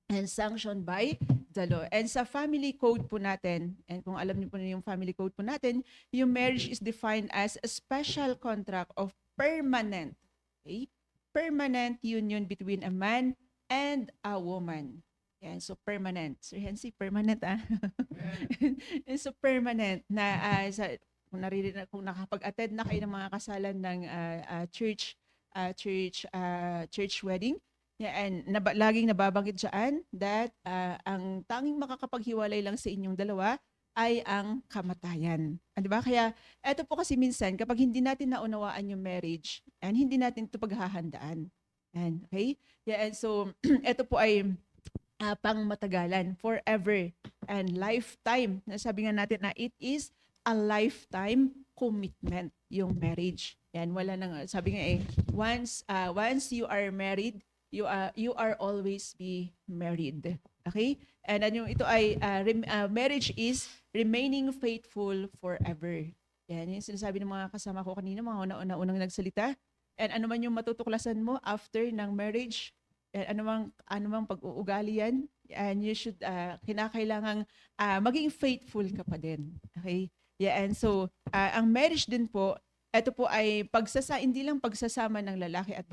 and sanctioned by the law. And sa family code po natin, and kung alam niyo po na yung family code po natin, yung marriage is defined as a special contract of permanent, permanent union between a man and a woman. Yan, so permanent. Sir Hensi, permanent And so permanent na kung nakapag-attend na kayo ng mga kasalan ng church wedding, and laging nababanggit dyan that ang tanging makakapaghiwalay lang sa inyong dalawa ay ang kamatayan. Di ba? Kaya eto po kasi minsan kapag hindi natin naunawaan yung marriage and hindi natin ito paghahandaan. And, okay? And so eto po ay pang matagalan, forever and lifetime. Nasabi nga natin na it is a lifetime commitment yung marriage. Yan, wala nang sabi nga once you are married, you are always be married. Okay? And yung ito ay marriage is remaining faithful forever. Yan yung sinasabi ng mga kasama ko kanina, mga unang nagsalita. And ano man yung matutuklasan mo after ng marriage, and ano mang pag-uugali yan, and you should kinakailangang maging faithful ka pa din. Okay? Yeah, and so ang marriage din po, ito po ay hindi lang pagsasama ng lalaki at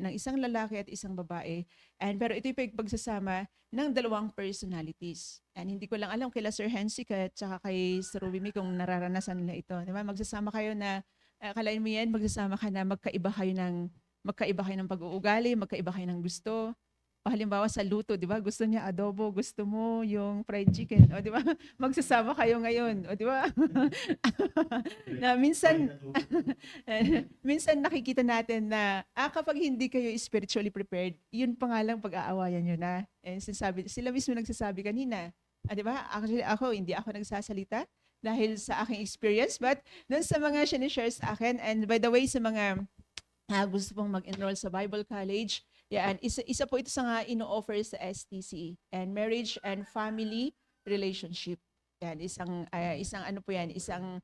ng isang lalaki at isang babae. Pero ito yung pagsasama ng dalawang personalities. And hindi ko lang alam kay Sir Hensi at saka kay Sir Rubimi kung nararanasan nila ito. Diba? Magsasama kayo na, kalain mo yan, magsasama ka na magkaiba kayo ng pag-uugali, magkaiba kayo ng gusto. O halimbawa sa luto, di ba? Gusto niya adobo, gusto mo yung fried chicken. O di ba? Magsasama kayo ngayon. O di ba? Na minsan nakikita natin na kapag hindi kayo spiritually prepared, yun pa nga lang pag-aawayan nyo na. And sila mismo nagsasabi kanina. Di ba? Actually hindi ako nagsasalita dahil sa aking experience, but dun sa mga sinishare sa akin, and by the way, sa mga gusto pong mag-enroll sa Bible College, yan, isa po ito sa nga ino-offer sa STC, and marriage and family relationship. Yan, isang ano po yan, isang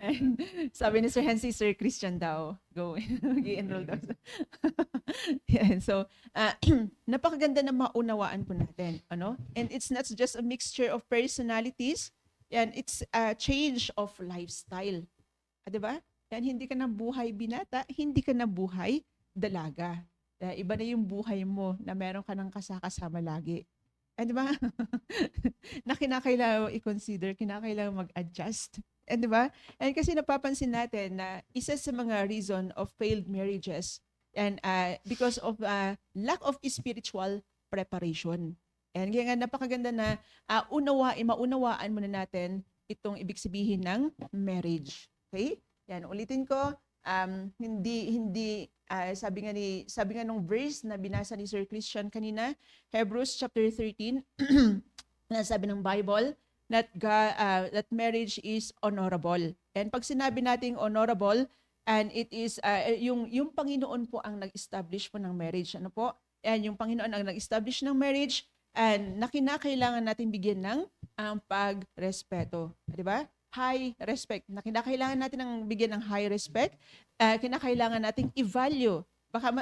and sabi ni Sir Hensi, Sir Christian daw, go, mag-enroll daw. Yan, so, napakaganda na maunawaan po natin, ano? And it's not just a mixture of personalities, yan, it's a change of lifestyle. Diba? Yan, hindi ka na buhay binata, hindi ka na buhay dalaga. Iba na yung buhay mo na meron ka ng kasama lagi. Di ba? Na kinakailangan i-consider, kinakailangan mag-adjust. Di ba? And kasi napapansin natin na isa sa mga reason of failed marriages and because of lack of spiritual preparation. And kaya nga napakaganda na maunawaan muna natin itong ibig sabihin ng marriage. Okay? Yan, ulitin ko, sabi nga nung verse na binasa ni Sir Christian kanina, Hebrews chapter 13, na sabi ng Bible, that marriage is honorable. And pag sinabi nating honorable, and it is, yung Panginoon po ang nag-establish po ng marriage. Ano po? And yung Panginoon ang nag-establish ng marriage, and na kinakailangan natin bigyan ng pagrespeto. Di ba? High respect. Na kinakailangan natin ng bigyan ng high respect, kinakailangan nating i-value.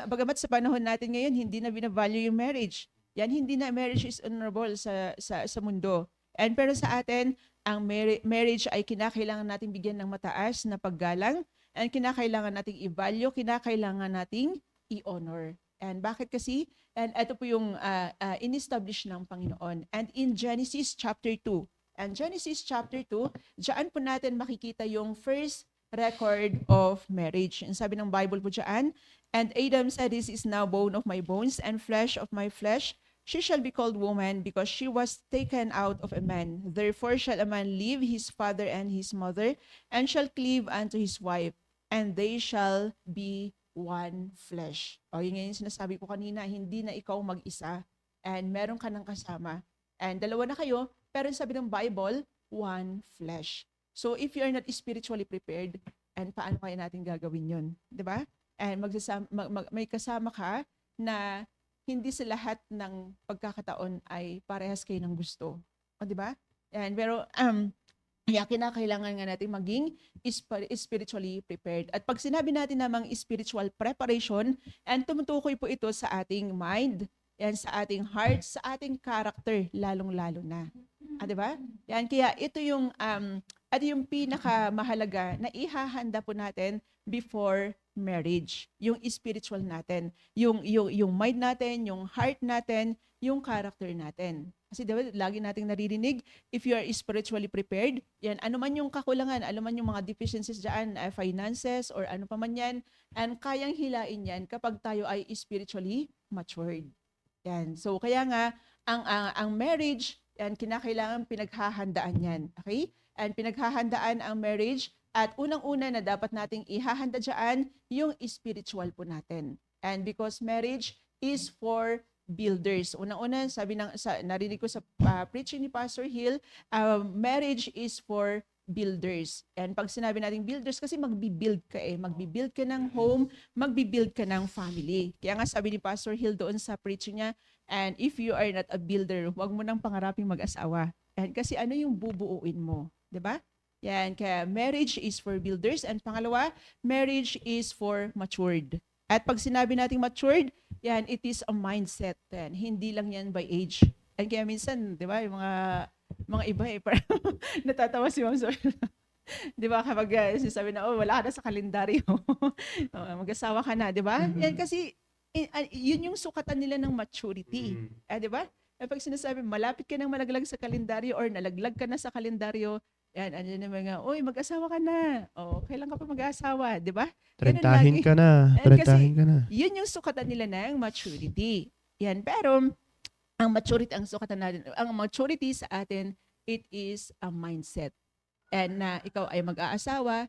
Bagamat sa panahon natin ngayon, hindi na binavalue yung marriage. Yan, hindi na marriage is honorable sa mundo. And pero sa atin, ang marriage ay kinakailangan nating bigyan ng mataas na paggalang, and kinakailangan nating i-value, kinakailangan nating i-honor. And bakit kasi? And ito po yung in-establish ng Panginoon. And in Genesis chapter 2, and Genesis chapter 2, diyan po natin makikita yung first record of marriage. And sabi ng Bible po diyan, and Adam said, this is now bone of my bones and flesh of my flesh. She shall be called woman because she was taken out of a man. Therefore shall a man leave his father and his mother and shall cleave unto his wife, and they shall be one flesh. O yun nga yung sinasabi ko kanina, hindi na ikaw mag-isa and meron ka ng kasama. And dalawa na kayo, pero sabi ng Bible, one flesh. So if you are not spiritually prepared, and paano kaya natin gagawin yun? 'Di ba? And may kasama ka na hindi sa lahat ng pagkakataon ay parehas kayo ng gusto. O 'di ba? And pero kaya kinakailangan nga natin maging spiritually prepared. At pag sinabi natin namang spiritual preparation, and tumutukoy po ito sa ating mind, yan, sa ating heart, sa ating character, lalong-lalo na. Di ba? Yan, kaya ito yung pinakamahalaga na ihahanda po natin before marriage. Yung spiritual natin, yung mind natin, yung heart natin, yung character natin. Kasi diba, lagi nating naririnig, if you are spiritually prepared, yan, ano man yung kakulangan, ano man yung mga deficiencies dyan, finances, or ano pa man yan, and kayang hilain yan kapag tayo ay spiritually matured. Yan. So, kaya nga, ang marriage, yan, kinakailangan pinaghahandaan yan. Okay? And pinaghahandaan ang marriage, at unang-una na dapat nating ihahanda dyan, yung spiritual po natin. And because marriage is for builders. Unang-una, narinig ko sa preaching ni Pastor Hill, marriage is for builders. And pag sinabi natin builders, kasi magbi-build ka magbi-build ka ng home, magbi-build ka ng family. Kaya nga sabi ni Pastor Hill doon sa preaching niya, and if you are not a builder, huwag mo nang pangaraping mag-asawa. And kasi ano yung bubuuin mo, 'di ba? Yan, kaya marriage is for builders, and pangalawa, marriage is for matured. At pag sinabi nating matured, yan, it is a mindset. Yan. Hindi lang yan by age. And kaya minsan, di ba, yung mga iba parang natatawa si Ma'am Zoe. Di ba, kapag sinasabi na, wala ka na sa kalendaryo. Mag-asawa ka na, di ba? Yan kasi, yun yung sukatan nila ng maturity. Di ba? Pag sinasabi, malapit ka nang malaglag sa kalendaryo or nalaglag ka na sa kalendaryo, yan, andyan na mga, mag-asawa ka na. Kailan ka pa mag-asawa, di ba? Trentahin ka na. Trentahin ka na. Yun yung sukatan nila ng maturity. Yan, pero ang sukatan natin, ang maturity sa atin, it is a mindset. And na ikaw ay mag-aasawa,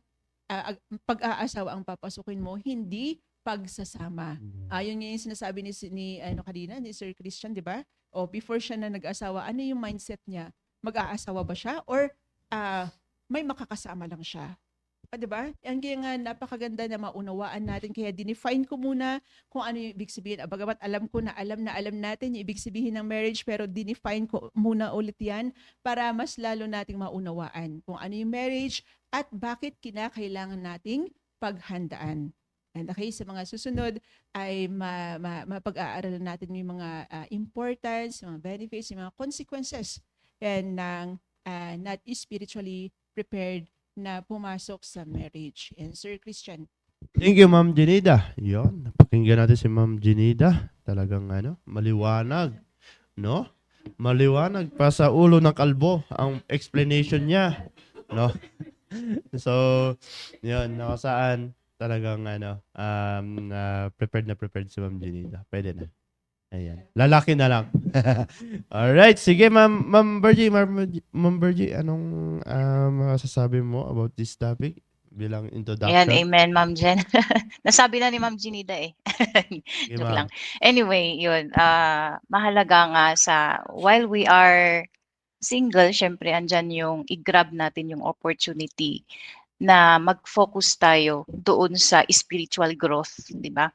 pag-aasawa ang papasukin mo, hindi pagsasama. Yun yung sinasabi ni Sir Christian, di ba? Before siya na nag-asawa, ano yung mindset niya? Mag-aasawa ba siya? Or may makakasama lang siya. Diba? Yan kaya nga napakaganda na maunawaan natin. Kaya dinefine ko muna kung ano yung ibig sabihin. Bagamat alam ko na alam natin yung ibig sabihin ng marriage, pero dinefine ko muna ulit yan para mas lalo nating maunawaan kung ano yung marriage at bakit kinakailangan nating paghandaan. And okay, sa mga susunod ay mapag-aaralan natin yung mga importance, yung mga benefits, yung mga consequences ng not spiritually prepared na pumasok sa marriage. And Sir Christian. Thank you, Ma'am Jenida. Yun, napakinggan natin si Ma'am Jenida. Talagang maliwanag. No? Maliwanag pa sa ulo ng kalbo ang explanation niya. No? So, yun, nakasaan talagang prepared si Ma'am Jenida. Pwede na. Ayan. Lalaki na lang. Alright. Sige, Ma'am Bergie, anong masasabi mo about this topic bilang introduction? Ayan, amen, Ma'am Jen. Nasabi na ni Ma'am Jenida eh. Joke lang. Anyway, yun. Mahalaga nga while we are single, syempre, andyan yung i-grab natin yung opportunity na mag-focus tayo doon sa spiritual growth, di ba?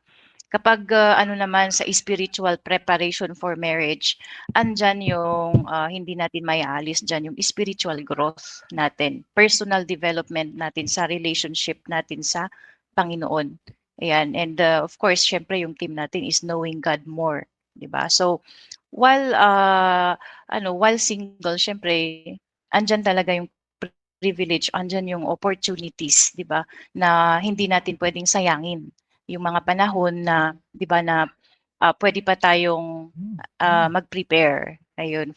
Kapag naman sa spiritual preparation for marriage, andyan yung hindi natin maialis dyan yung spiritual growth natin, personal development natin sa relationship natin sa Panginoon. Ayan, and of course, syempre yung team natin is knowing God more, 'di ba? So while single, syempre andyan talaga yung privilege, andyan yung opportunities, 'di ba? Na hindi natin pwedeng sayangin. Yung mga panahon na, di ba, na pwede pa tayong mag-prepare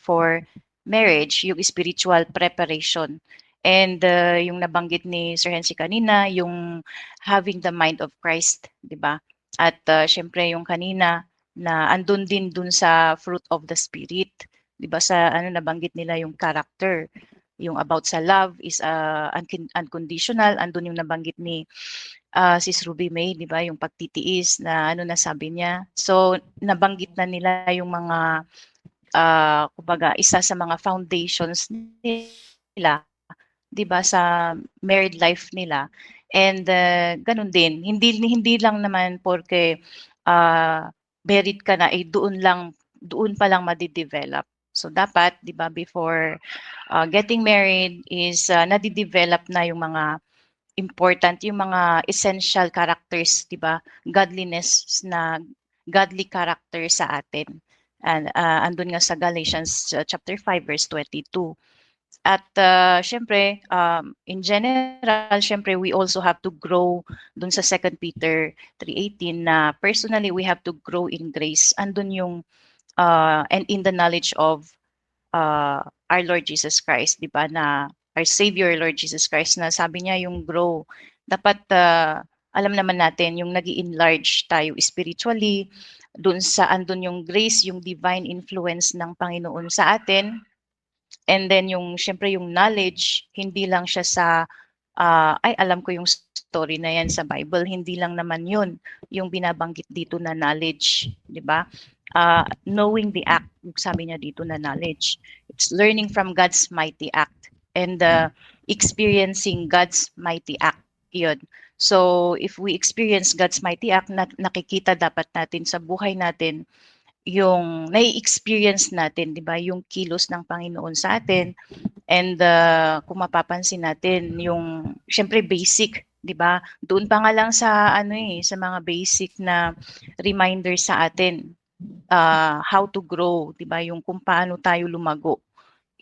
for marriage, yung spiritual preparation. And yung nabanggit ni Sir Hensi kanina, yung having the mind of Christ, di ba? At syempre yung kanina na andun din dun sa fruit of the Spirit, di ba? Sa nabanggit nila yung character. yung about sa love is unconditional. Andun yung nabanggit ni Sis Ruby May, di ba? Yung pagtitiis na ano na sabi niya. So, nabanggit na nila yung mga, kumbaga, isa sa mga foundations nila, di ba, sa married life nila. And ganun din, hindi lang naman porque married ka na, doon pa lang madidevelop. So dapat, di ba, before getting married is nadidevelop na yung mga important, yung mga essential characters, di ba? Godliness na godly character sa atin. And andun nga sa Galatians chapter 5 verse 22. At syempre, in general, syempre we also have to grow dun sa 2 Peter 3:18 na personally we have to grow in grace. Andun yung and in the knowledge of our Lord Jesus Christ, di ba, na our Savior Lord Jesus Christ, na sabi niya yung grow. Dapat alam naman natin yung nag-enlarge tayo spiritually, andun yung grace, yung divine influence ng Panginoon sa atin. And then yung syempre yung knowledge, hindi lang siya sa ay alam ko yung story na yan sa Bible, hindi lang naman yun yung binabanggit dito na knowledge, di ba? Knowing the act, sabi niya dito na knowledge. It's learning from God's mighty act and experiencing God's mighty act. Yun. So if we experience God's mighty act, nakikita dapat natin sa buhay natin yung nai-experience natin, di ba, yung kilos ng Panginoon sa atin. And kung mapapansin natin, yung syempre basic, di ba? Doon pa nga lang sa sa mga basic na reminder sa atin how to grow, di ba? Yung kung paano tayo lumago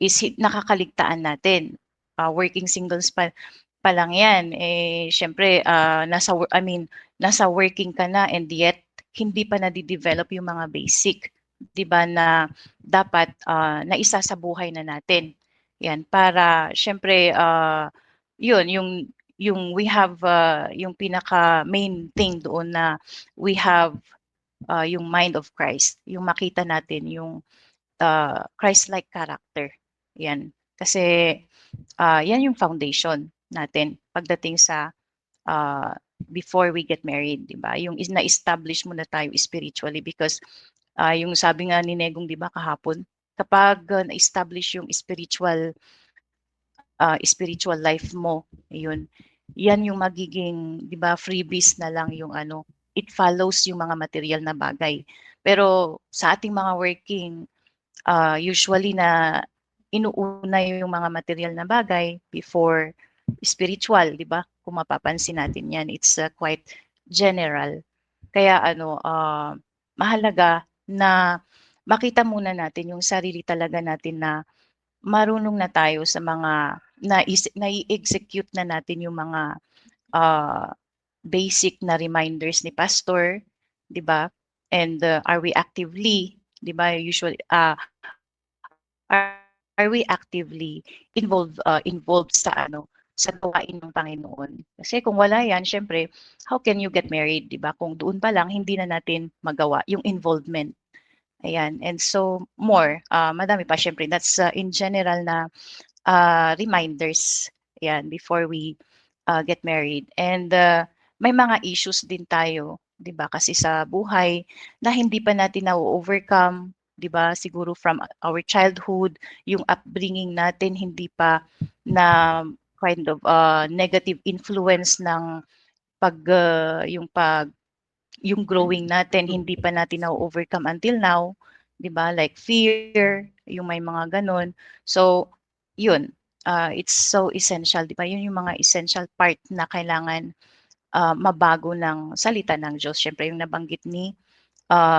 is nakakaligtaan natin. Working singles pa lang yan. Syempre nasa working ka na and yet hindi pa nadidevelop yung mga basic, 'di ba, na dapat na isa sa buhay na natin. Yan para syempre yun yung we have yung pinaka main thing doon na we have yung mind of Christ, yung makita natin yung Christ-like character. Yan. Kasi yan yung foundation natin pagdating sa before we get married, di ba? Yung na-establish muna tayo spiritually because yung sabi nga ni Negong, di ba, kahapon, kapag na-establish yung spiritual life mo, yan yung magiging, di ba, freebies na lang yung it follows yung mga material na bagay. Pero sa ating mga working, usually na inuuna yung mga material na bagay before spiritual, di ba? Kung mapapansin natin yan, it's quite general. Kaya mahalaga na makita muna natin yung sarili talaga natin na marunong na tayo sa mga na-execute na natin yung mga basic na reminders ni pastor, di ba? And are we actively, di ba, usually are we actively involved sa sa gawain ng Panginoon? Kasi kung wala yan, syempre, how can you get married, di ba? Kung doon pa lang, hindi na natin magawa yung involvement. Ayan. And so, more, madami pa, syempre, that's in general na reminders, yan, before we get married. And may mga issues din tayo, di ba? Kasi sa buhay na hindi pa natin na-overcome, di ba? Siguro from our childhood, yung upbringing natin, hindi pa na kind of negative influence ng yung growing natin, hindi pa natin na-overcome until now, 'di ba? Like fear, yung may mga ganun. So, yun, it's so essential, 'di ba? Yun yung mga essential part na kailangan mabago ng salita ng Diyos. Syempre yung nabanggit ni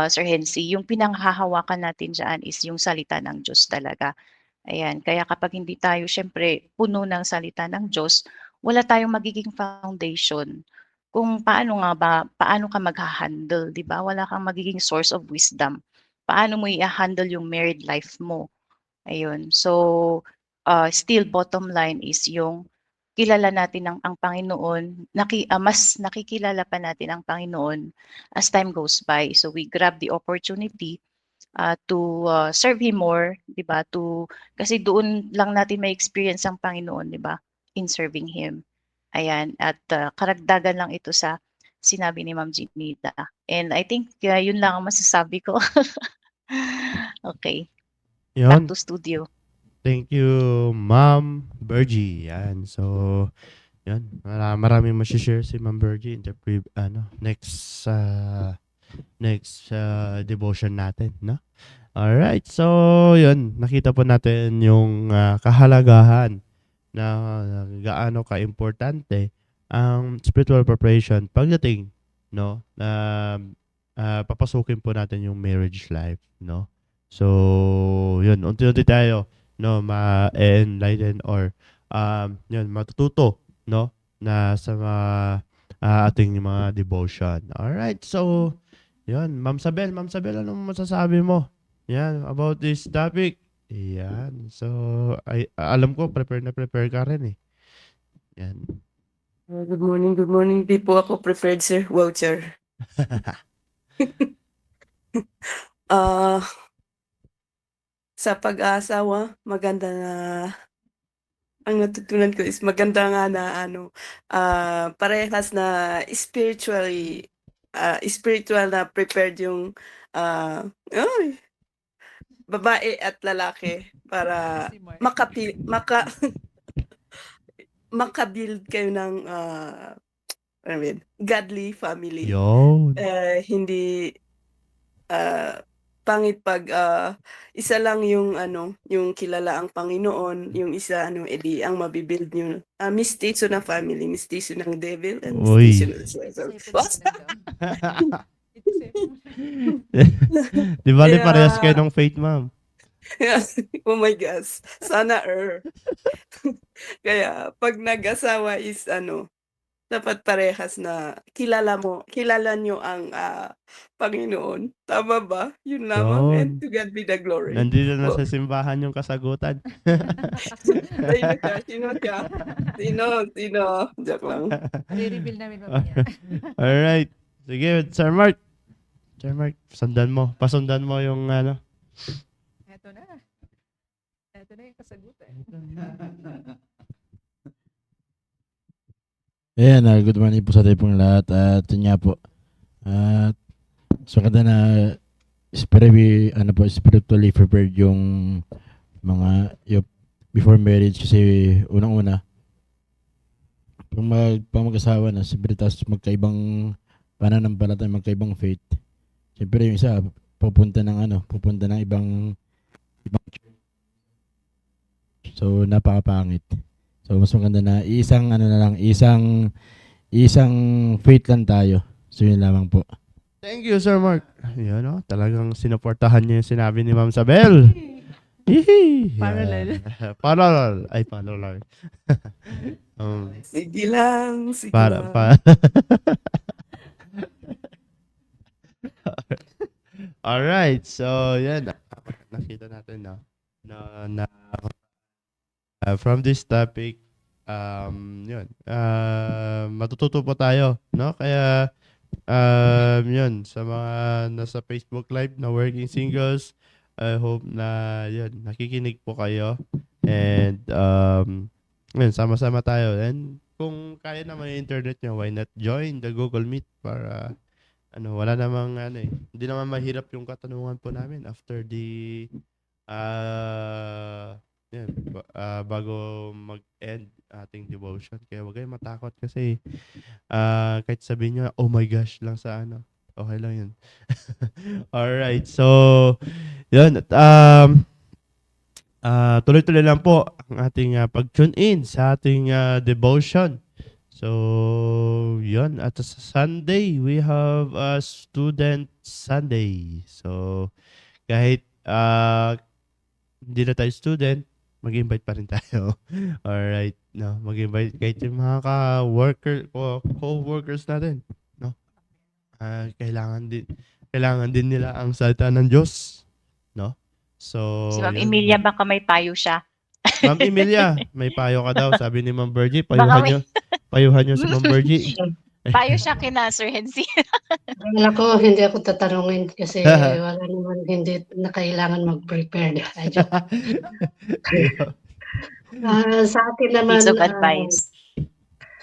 Sir Hensi, yung pinanghahawakan natin diyan is yung salita ng Diyos talaga. Ayan, kaya kapag hindi tayo syempre puno ng salita ng Diyos, wala tayong magiging foundation. Kung paano ka magha-handle, 'di ba? Wala kang magiging source of wisdom. Paano mo i-handle yung married life mo? Ayun. So, still bottom line is yung kilala natin ang Panginoon, mas nakikilala pa natin ang Panginoon as time goes by. So we grab the opportunity serve Him more, di ba? Kasi doon lang natin may experience ang Panginoon, di ba? In serving Him. Ayan. At karagdagan lang ito sa sinabi ni Ma'am Ginita. And I think yun lang ang masasabi ko. Okay. Back Yun. to studio. Thank you, Ma'am Bergie. Yan. So, yan. Maraming share si Ma'am Bergie in the next devotion natin, no? All right. So, yun. Nakita po natin yung kahalagahan na gaano ka-importante ang spiritual preparation pagdating, no, na papasukin po natin yung marriage life, no? So, yun, unti-unti tayo, no, ma-enlighten or yun, matututo, no, na sa ating mga devotion. All right. So, yun, Ma'am Sabel, anong masasabi mo? Yan, about this topic. Yan. So, alam ko prepare ka rin eh. Yan. Good morning. Di po ako prepared, sir. Wow, sir. Sa pag-aasawa, maganda na ang natutunan ko is maganda nga na parehas na spiritual na prepared yung babae at lalaki para makabuild kayo ng godly family. Yun. Hindi pangit pag isa lang yung yung kilala ang Panginoon, yung isa edi ang mabibuild nyo. Mistiso na family, mistiso ng devil and Uy. mistiso ng devil. Di ba Kaya- parehas kayo ng faith, Ma'am? Oh my gosh. Sana Kaya pag nag-asawa is dapat parehas na kilala nyo ang Panginoon. Tama ba? Yun lamang. Yun. And to God be the glory. Nandito na sa simbahan yung kasagutan. Sino siya? Sino? Joke lang. I-reveal namin mamaya. Alright. Sige, Sir Mark. Pasundan mo yung Ito na yung kasagutan. Ayan, good morning po sa tayo pong lahat. At yun nga po. At so kada na spiritually prepared yung mga before marriage kasi unang-una pag mag-asawa na tapos magkaibang pananampalataya, magkaibang faith. Siyempre yung isa pupunta ng ibang so napakapangit. So mas maganda na isang faith lang tayo. So yun lamang po. Thank you, Sir Mark. Yan, talagang sinuportahan niya yung sinabi ni Ma'am Sabel. Hihi. Parallel. Yan. Parallel. Sige lang. Para. Alright. So, yan. Nakita natin na from this topic, yun. Matututo po tayo, no? Kaya, yun, sa mga nasa Facebook Live na working singles, I hope na, yun, nakikinig po kayo. And, yun, sama-sama tayo. And, kung kaya naman yung internet nyo, why not join the Google Meet para, wala namang, hindi naman mahirap yung katanungan po namin after the, bago mag-end ating devotion. Kaya wag kayong matakot kasi kahit sabihin nyo, oh my gosh lang sa okay lang yun. Alright, so yun. Tuloy-tuloy lang po ang ating pag-tune in sa ating devotion. So, yun. At sa Sunday, we have a Student Sunday. So, kahit hindi na tayo student, mag-invite pa rin tayo. Alright, no, mag-invite kahit yung mga co-workers natin, no. Kailangan din nila ang salita ng Diyos, no. So, Si Ma'am yun. Emilia, baka may payo siya. Ma'am Emilia, may payo ka daw, sabi ni Ma'am Bergie. Baka Payuhan niyo si Ma'am Bergie. Payo siya kina Sir Hensi. Akala ko hindi ako tatanungin kasi wala naman hindi na kailangan mag-prepare. Joke. Sa akin naman, Piece of advice.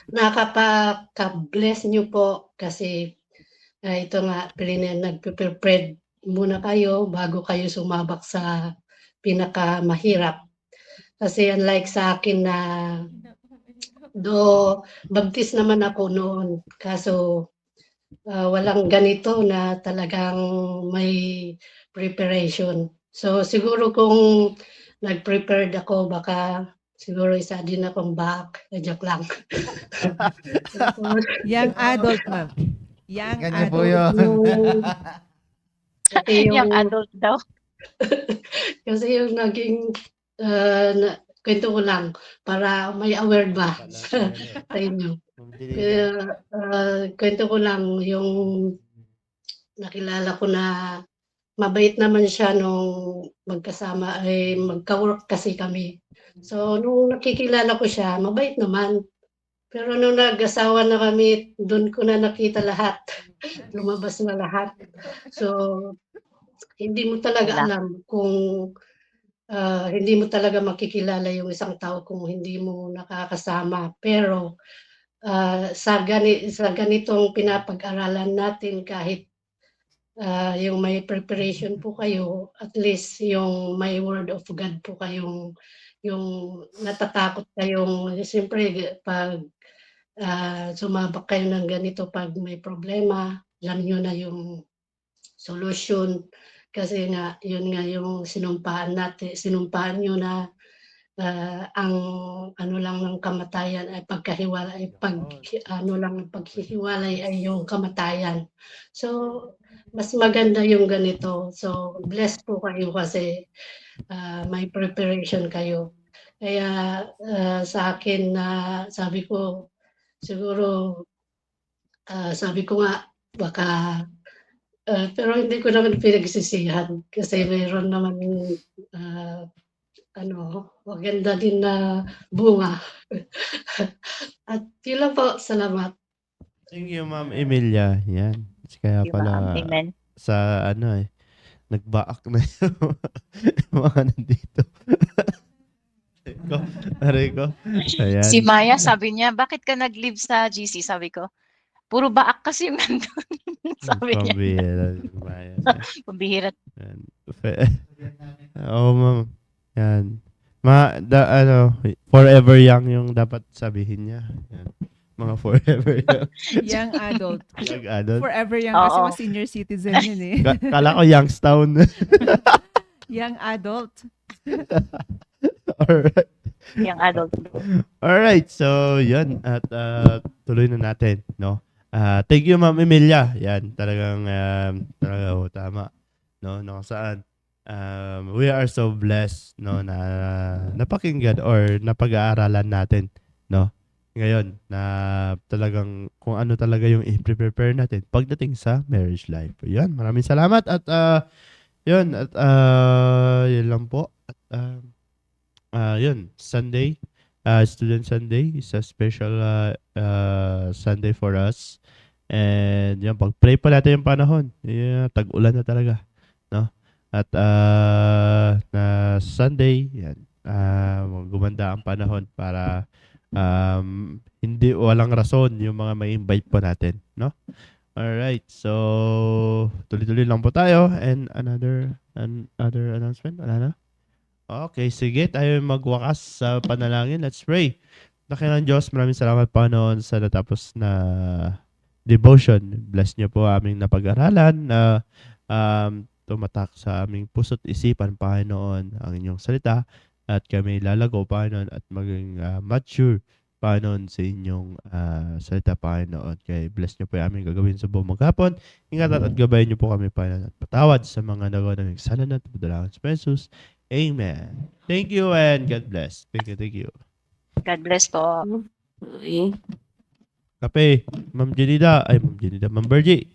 nakapaka-bless niyo po kasi ito nga, nagpe-prepare muna kayo bago kayo sumabak sa pinakamahirap. Kasi unlike sa akin na baptist naman ako noon, kaso walang ganito na talagang may preparation. So siguro kung nag-prepared ako, baka siguro isa din akong back. Joke lang. Young adult, ma'am. Young Ganyan po adult. yun. Kasi Young adult daw. kasi yung naging kwento ko lang para may aware ba sa inyo. Kaya kwento ko lang yung nakilala ko na mabait naman siya nung magkasama ay magka-work kasi kami. So nung nakikilala ko siya, mabait naman. Pero nung nag-asawa na kami, doon ko na nakita lahat. Lumabas na lahat. So hindi mo talaga alam kung hindi mo talaga makikilala yung isang tao kung hindi mo nakakasama. Pero sa ganitong pinapag-aralan natin, kahit yung may preparation po kayo, at least yung may word of God po kayong, yung natatakot kayong, siyempre pag sumabak kayo ng ganito, pag may problema, alam nyo na yung solution. Kasi nga, yun nga yung sinumpaan nyo na ang ano lang ng kamatayan ay paghihiwalay ay yung kamatayan. So mas maganda yung ganito. So blessed po kayo kasi may preparation kayo. Kaya sa akin na sabi ko siguro sabi ko nga baka pero hindi ko naman pinagsisihan kasi mayroon naman maganda din na bunga. At yun lang po, salamat. Thank you, Ma'am Emilia. Yan. Kaya Di ba? pala Amen. sa nagbaak na yung mga nandito. Aray ko. Ayan. Si Maya sabi niya, bakit ka nag-leave sa GC? Sabi ko, puro baak kasi yung nandun. Sabi niya. Pambihira. Maya. Pambihira. Yan. Oo, ma'am. Yan. Forever young yung dapat sabihin niya. Yan. Mga forever young. Young adult. Young adult. Forever young kasi Oo. mga senior citizen yun eh. Kala ko Youngstown. Young adult. Alright. Yung adult. Alright. So, yan. At tuloy na natin. No? Thank you, Ma'am Emilia. Yan. Talagang tama. No? Saan? We are so blessed no na napakinggan or napag-aaralan natin no ngayon na talagang kung ano talaga yung i-prepare natin pagdating sa marriage life. Yan, maraming salamat at yun at yun lang po. At yun, Sunday, Student Sunday is a special Sunday for us. And yan, pag-pray pa natin yung panahon. Tag-ulan na talaga, no? At na Sunday, yan, gumanda ang panahon para hindi walang rason yung mga may invite po natin, no? Alright, so tuloy-tuloy lang po tayo and another announcement, wala na? Okay, sige, tayo magwakas sa panalangin. Let's pray. Dakilang Diyos, maraming salamat Panginoon sa natapos na devotion. Bless niyo po aming napag-aralan na tumatak sa aming puso't isipan, Panginoon, ang inyong salita at kami lalago, Panginoon, at maging mature, Panginoon, sa inyong salita, Panginoon. Kaya bless niyo po yung aming gagawin sa buong maghapon. Ingatan at gabayan niyo po kami, Panginoon, at patawad sa mga nagawa ng kasalanan at padalakan sa Jesus. Amen. Thank you and God bless. Thank you. God bless po. Okay. Kape, Ma'am Jenida, Ma'am Bergie.